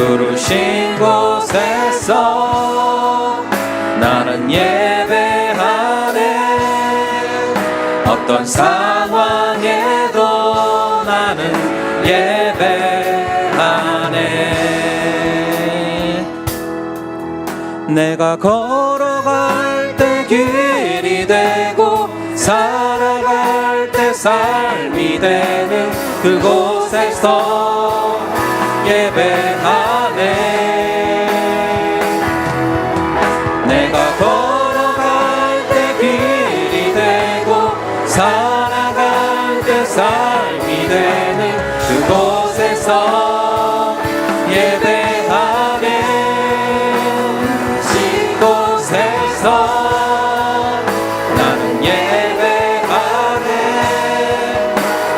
B: 부르신 곳에서 나는 예배하네. 어떤 상황에도 나는 예배하네. 내가 걸어갈 때 길이 되고 살아갈 때 삶이 되는 그곳에서 예배하네. 내가 걸어갈 때 길이 되고 살아갈 때 삶이 되는 그곳에서 예배하네. 이곳에서 나는 예배하네.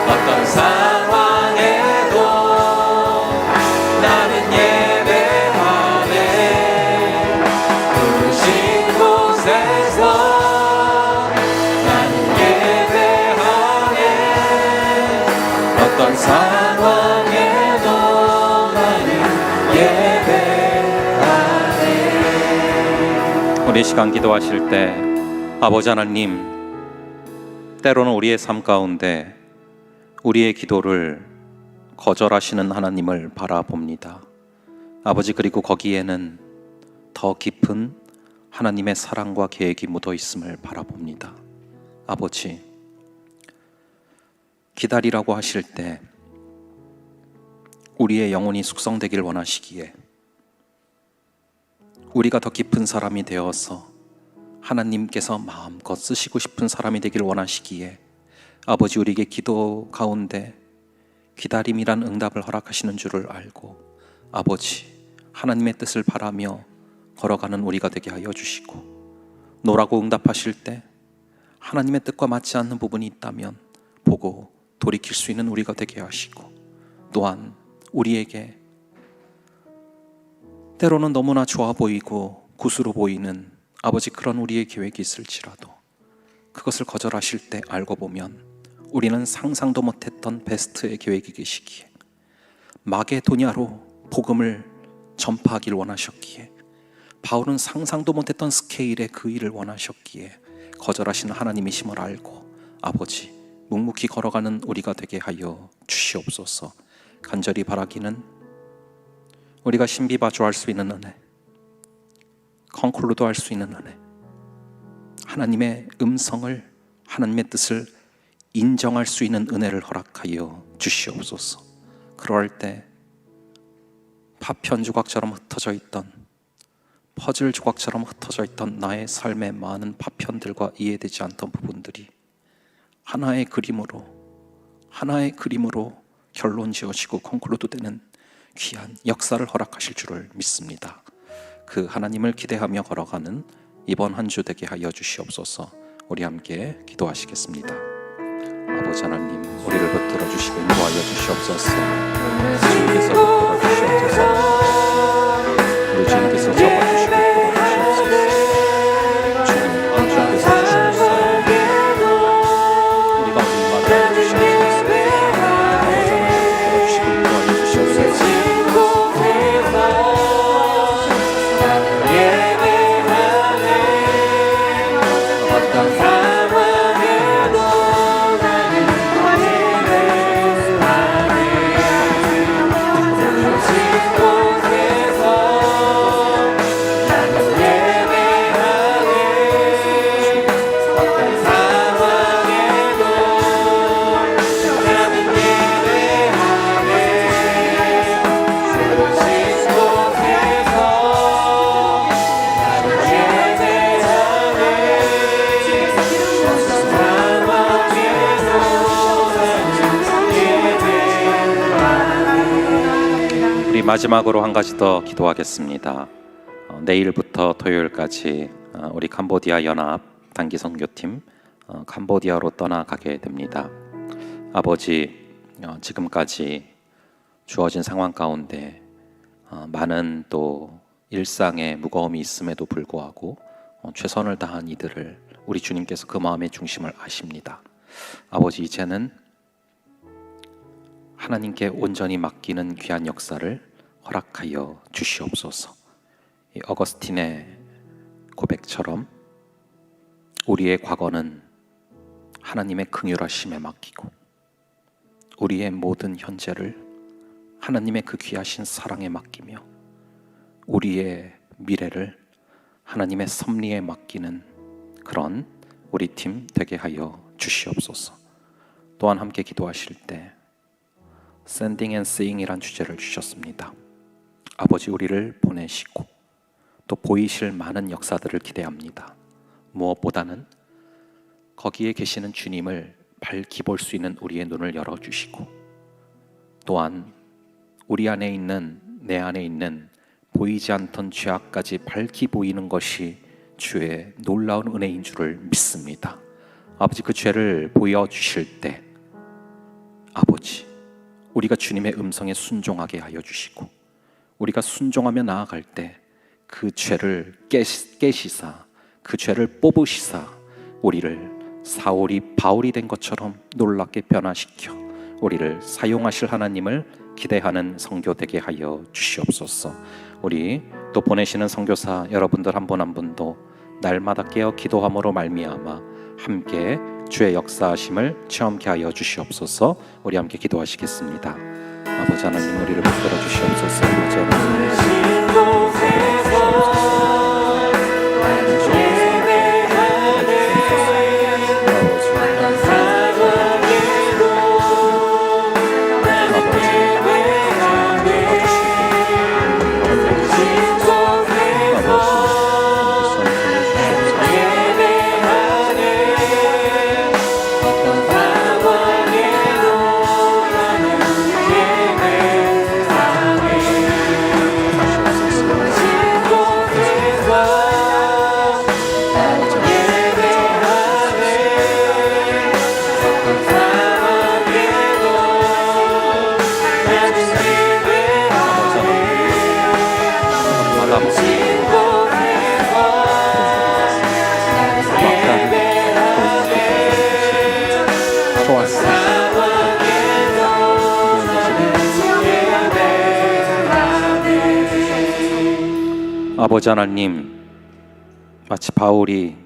B: 어떤 상황에도 나는 예배하네. 부르신 곳에서 나는 예배하네. 어떤 상황에도 나는 예배하네. 우리 시간 기도하실 때 아버지 하나님, 때로는 우리의 삶 가운데 우리의 기도를 거절하시는 하나님을 바라봅니다. 아버지, 그리고 거기에는 더 깊은 하나님의 사랑과 계획이 묻어 있음을 바라봅니다. 아버지, 기다리라고 하실 때 우리의 영혼이 숙성되길 원하시기에 우리가 더 깊은 사람이 되어서 하나님께서 마음껏 쓰시고 싶은 사람이 되길 원하시기에 아버지, 우리에게 기도 가운데 기다림이란 응답을 허락하시는 줄을 알고 아버지, 하나님의 뜻을 바라며 걸어가는 우리가 되게 하여 주시고, 노라고 응답하실 때 하나님의 뜻과 맞지 않는 부분이 있다면 보고 돌이킬 수 있는 우리가 되게 하시고, 또한 우리에게 때로는 너무나 좋아 보이고 굿으로 보이는 아버지, 그런 우리의 계획이 있을지라도 그것을 거절하실 때 알고 보면 우리는 상상도 못했던 베스트의 계획이 계시기에 마게도냐로 복음을 전파하길 원하셨기에, 바울은 상상도 못했던 스케일의 그 일을 원하셨기에 거절하시는 하나님이심을 알고 아버지, 묵묵히 걸어가는 우리가 되게 하여 주시옵소서. 간절히 바라기는 우리가 신비바주할 수 있는 은혜, 컨클루드 할 수 있는 은혜, 하나님의 음성을, 하나님의 뜻을 인정할 수 있는 은혜를 허락하여 주시옵소서. 그럴 때 파편 조각처럼 흩어져 있던, 퍼즐 조각처럼 흩어져 있던 나의 삶의 많은 파편들과 이해되지 않던 부분들이 하나의 그림으로 결론 지어지고 컨클루드 되는 귀한 역사를 허락하실 줄을 믿습니다. 그 하나님을 기대하며 걸어가는 이번 한 주 되게 하여 주시옵소서. 우리 함께 기도하시겠습니다. 아버지 하나님, 우리를 붙들어 주시고 인도하여 주시옵소서. 주님께서 붙들어 주시옵소서. 우리 주님께서 접어주시고 붙들어 주시옵소서. 주님, 주님께서 주시옵소서. 우리가 얼마나 주시옵소서. 아버지 하나님, 붙들어 주시고 인도하여 주시옵소서. 마지막으로 한 가지 더 기도하겠습니다. 내일부터 토요일까지 우리 캄보디아 연합 단기 선교팀 캄보디아로 떠나가게 됩니다. 아버지, 지금까지 주어진 상황 가운데 많은 또 일상의 무거움이 있음에도 불구하고 최선을 다한 이들을 우리 주님께서 그 마음의 중심을 아십니다. 아버지, 이제는 하나님께 온전히 맡기는 귀한 역사를 허락하여 주시옵소서. 이 어거스틴의 고백처럼 우리의 과거는 하나님의 긍휼하심에 맡기고 우리의 모든 현재를 하나님의 그 귀하신 사랑에 맡기며 우리의 미래를 하나님의 섭리에 맡기는 그런 우리 팀 되게 하여 주시옵소서. 또한 함께 기도하실 때 Sending and Seeing이란 주제를 주셨습니다. 아버지, 우리를 보내시고 또 보이실 많은 역사들을 기대합니다. 무엇보다는 거기에 계시는 주님을 밝히 볼 수 있는 우리의 눈을 열어주시고 또한 우리 안에 있는, 내 안에 있는 보이지 않던 죄악까지 밝히 보이는 것이 주의 놀라운 은혜인 줄을 믿습니다. 아버지, 그 죄를 보여주실 때 아버지, 우리가 주님의 음성에 순종하게 하여 주시고 우리가 순종하며 나아갈 때 그 죄를 깨시사 그 죄를 뽑으시사 우리를 사울이 바울이 된 것처럼 놀랍게 변화시켜 우리를 사용하실 하나님을 기대하는 선교 되게 하여 주시옵소서. 우리 또 보내시는 선교사 여러분들 한 분 한 분도 날마다 깨어 기도함으로 말미암아 함께 주의 역사하심을 체험케 하여 주시옵소서. 우리 함께 기도하시겠습니다. 아버지 하나님, 우리를 붙들어 주시옵소서. 아버지 하나님, 아버지 하나님, 마치 바울이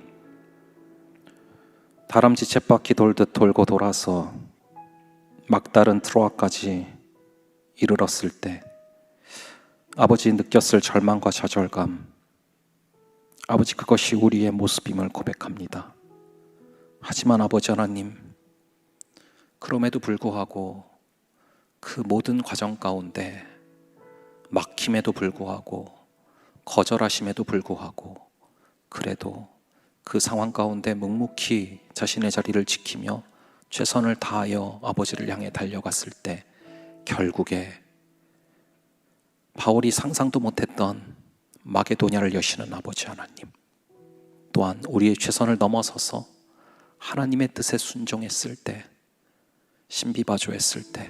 B: 다람쥐 쳇바퀴 돌듯 돌고 돌아서 막다른 트로아까지 이르렀을 때 아버지 느꼈을 절망과 좌절감, 아버지 그것이 우리의 모습임을 고백합니다. 하지만 아버지 하나님, 그럼에도 불구하고 그 모든 과정 가운데 막힘에도 불구하고 거절하심에도 불구하고 그래도 그 상황 가운데 묵묵히 자신의 자리를 지키며 최선을 다하여 아버지를 향해 달려갔을 때 결국에 바울이 상상도 못했던 마게도냐를 여시는 아버지 하나님, 또한 우리의 최선을 넘어서서 하나님의 뜻에 순종했을 때, 신비바조했을 때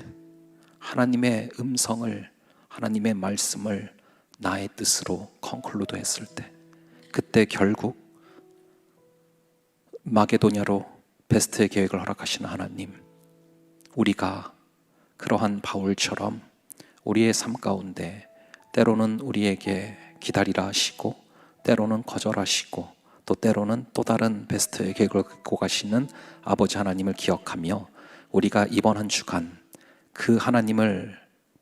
B: 하나님의 음성을, 하나님의 말씀을 나의 뜻으로 컨클루드 했을 때 그때 결국 마게도냐로 베스트의 계획을 허락하시는 하나님, 우리가 그러한 바울처럼 우리의 삶 가운데 때로는 우리에게 기다리라 하시고 때로는 거절하시고 또 때로는 또 다른 베스트의 계획을 갖고 가시는 아버지 하나님을 기억하며 우리가 이번 한 주간 그 하나님을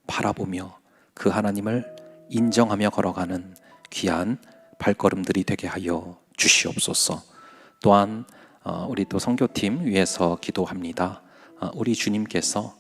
B: 바라보며 그 하나님을 인정하며 걸어가는 귀한 발걸음들이 되게 하여 주시옵소서. 또한 우리 또 선교팀 위해서 기도합니다. 우리 주님께서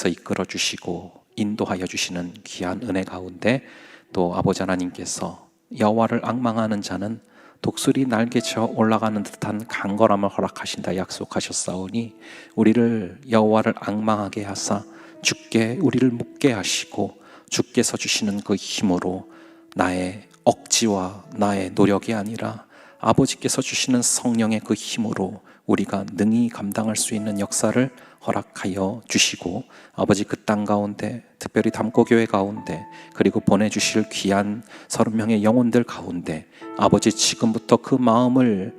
B: 이끌어 주시고 인도하여 주시는 귀한 은혜 가운데 또 아버지 하나님께서 여호와를 앙망하는 자는 독수리 날개쳐 올라가는 듯한 강건함을 허락하신다 약속하셨사오니 우리를 여호와를 앙망하게 하사 주께 우리를 묻게 하시고 주께서 주시는 그 힘으로 나의 억지와 나의 노력이 아니라 아버지께서 주시는 성령의 그 힘으로 우리가 능히 감당할 수 있는 역사를 허락하여 주시고 아버지 그 땅 가운데 특별히 담고교회 가운데 그리고 보내주실 귀한 30명의 영혼들 가운데 아버지 지금부터 그 마음을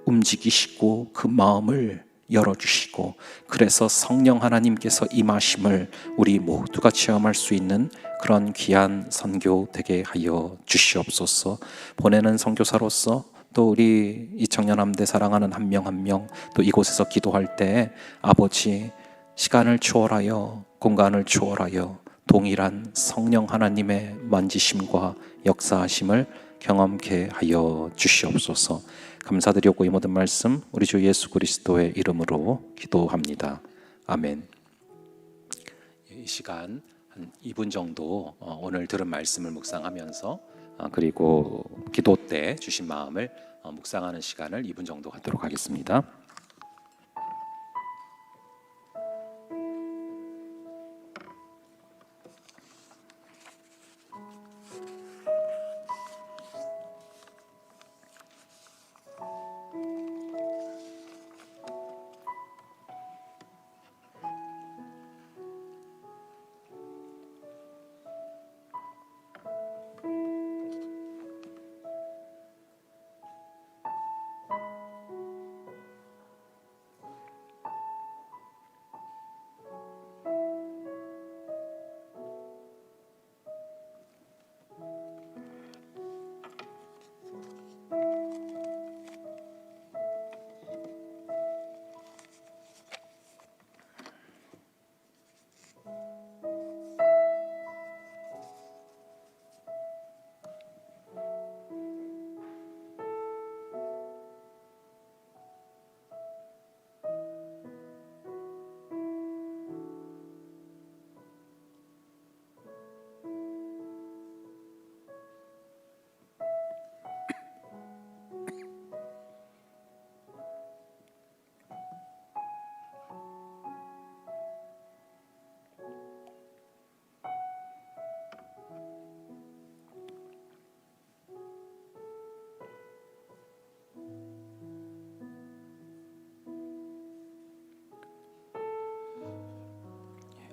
B: 움직이시고 그 마음을 열어주시고, 그래서 성령 하나님께서 임하심을 우리 모두가 체험할 수 있는 그런 귀한 선교 되게 하여 주시옵소서. 보내는 선교사로서 또 우리 이 청년함대 사랑하는 한 명 한 명 또 이곳에서 기도할 때 아버지, 시간을 초월하여 공간을 초월하여 동일한 성령 하나님의 만지심과 역사하심을 경험케 하여 주시옵소서. 감사드리고 이 모든 말씀 우리 주 예수 그리스도의 이름으로 기도합니다. 아멘. 이 시간 한 2분 정도 오늘 들은 말씀을 묵상하면서 그리고 기도 때 주신 마음을 묵상하는 시간을 2분 정도 갖도록 하겠습니다.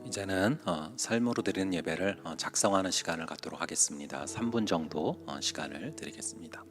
B: 이제는 삶으로 드리는 예배를 작성하는 시간을 갖도록 하겠습니다. 3분 정도 시간을 드리겠습니다.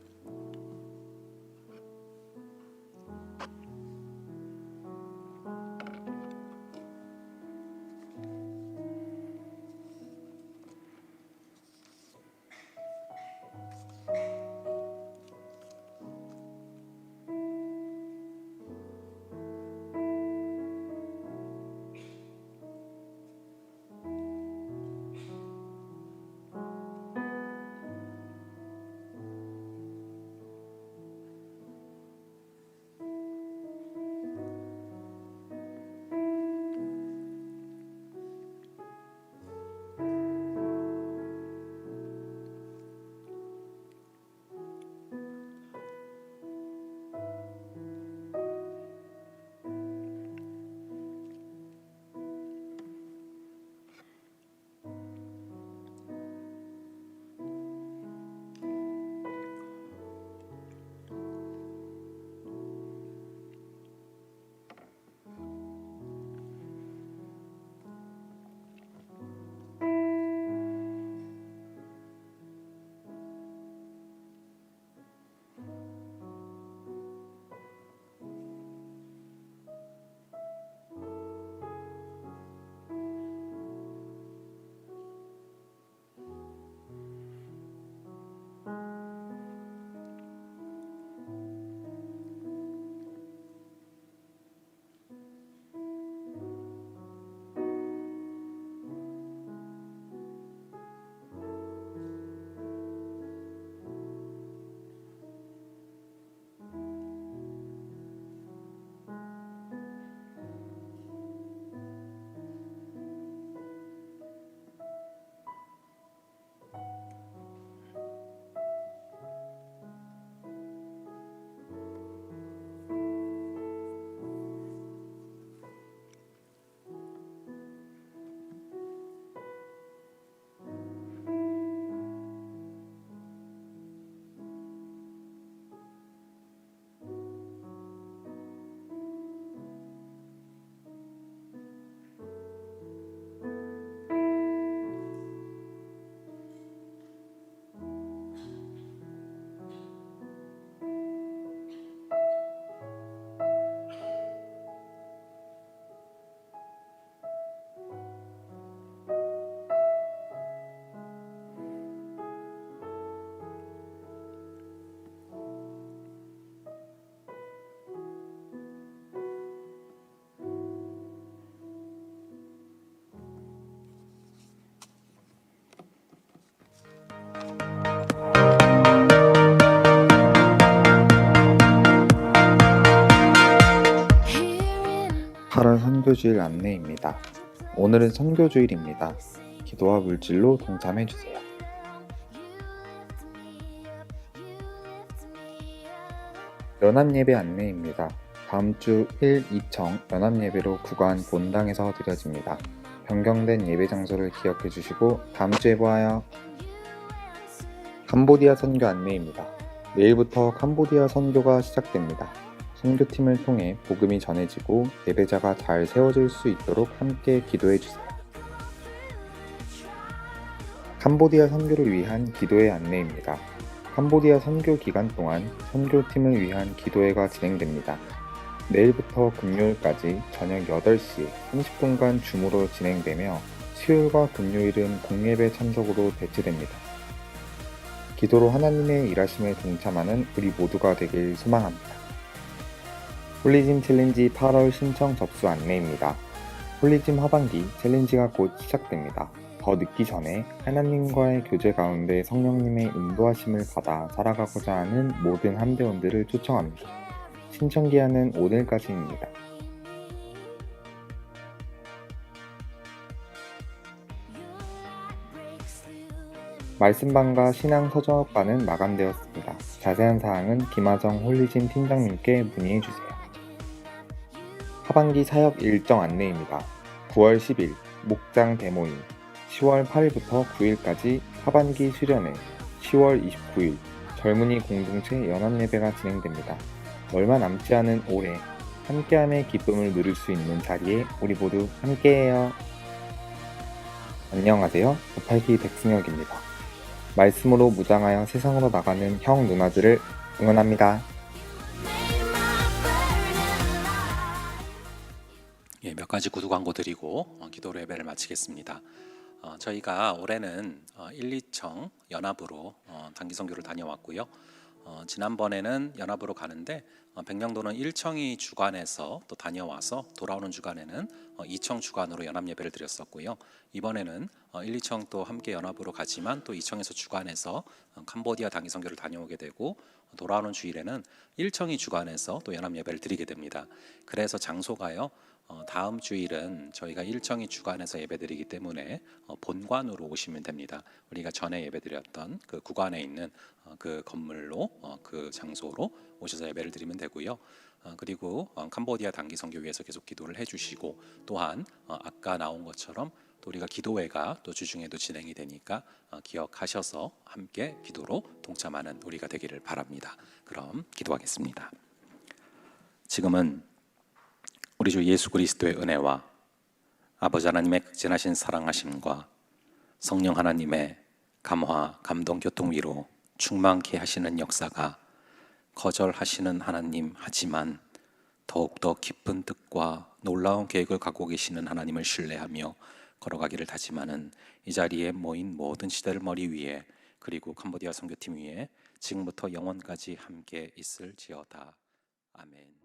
F: 선교주일 안내입니다. 오늘은 선교주일입니다. 기도와 물질로 동참해주세요. 연합예배 안내입니다. 다음 주 1, 2청 연합예배로 구간 본당에서 드려집니다. 변경된 예배 장소를 기억해 주시고 다음 주에 보아요. 캄보디아 선교 안내입니다. 내일부터 캄보디아 선교가 시작됩니다. 선교팀을 통해 복음이 전해지고 예배자가 잘 세워질 수 있도록 함께 기도해 주세요. 캄보디아 선교를 위한 기도회 안내입니다. 캄보디아 선교 기간 동안 선교팀을 위한 기도회가 진행됩니다. 내일부터 금요일까지 저녁 8시 30분간 줌으로 진행되며 수요일과 금요일은 공예배 참석으로 대체됩니다. 기도로 하나님의 일하심에 동참하는 우리 모두가 되길 소망합니다. 홀리짐 챌린지 8월 신청 접수 안내입니다. 홀리짐 하반기 챌린지가 곧 시작됩니다. 더 늦기 전에 하나님과의 교제 가운데 성령님의 인도하심을 받아 살아가고자 하는 모든 함대원들을 초청합니다. 신청 기한은 오늘까지입니다. 말씀반과 신앙서적반은 마감되었습니다. 자세한 사항은 김하정 홀리짐 팀장님께 문의해주세요. 하반기 사역 일정 안내입니다. 9월 10일 목장 대모임, 10월 8일부터 9일까지 하반기 수련회, 10월 29일 젊은이 공동체 연합예배가 진행됩니다. 얼마 남지 않은 올해 함께함의 기쁨을 누릴 수 있는 자리에 우리 모두 함께해요. 안녕하세요. 582 백승혁입니다. 말씀으로 무장하여 세상으로 나가는 형 누나들을 응원합니다.
B: 예, 몇 가지 구두 광고 드리고 기도로 예배를 마치겠습니다. 저희가 올해는 1, 2청 연합으로 단기 선교를 다녀왔고요. 지난번에는 연합으로 가는데 백령도는 1청이 주관해서 또 다녀와서 돌아오는 주간에는 2청 주관으로 연합 예배를 드렸었고요. 이번에는 1, 2청 또 함께 연합으로 가지만 또 2청에서 주관해서 캄보디아 단기 선교를 다녀오게 되고 돌아오는 주일에는 1청이 주관해서 또 연합 예배를 드리게 됩니다. 그래서 장소가요. 다음 주일은 저희가 1청이 주관해서 예배드리기 때문에 본관으로 오시면 됩니다. 우리가 전에 예배드렸던 그 구관에 있는 그 건물로 그 장소로 오셔서 예배를 드리면 되고요. 그리고 캄보디아 단기 선교 위해서 계속 기도를 해주시고 또한 아까 나온 것처럼 또 우리가 기도회가 또 주중에도 진행이 되니까 기억하셔서 함께 기도로 동참하는 우리가 되기를 바랍니다. 그럼 기도하겠습니다. 지금은 우리 주 예수 그리스도의 은혜와 아버지 하나님의 극진하신 사랑하심과 성령 하나님의 감화, 감동, 교통 위로 충만케 하시는 역사가 거절하시는 하나님 하지만 더욱더 깊은 뜻과 놀라운 계획을 갖고 계시는 하나님을 신뢰하며 걸어가기를 다짐하는 이 자리에 모인 모든 시대를 머리 위에 그리고 캄보디아 선교팀 위에 지금부터 영원까지 함께 있을지어다. 아멘.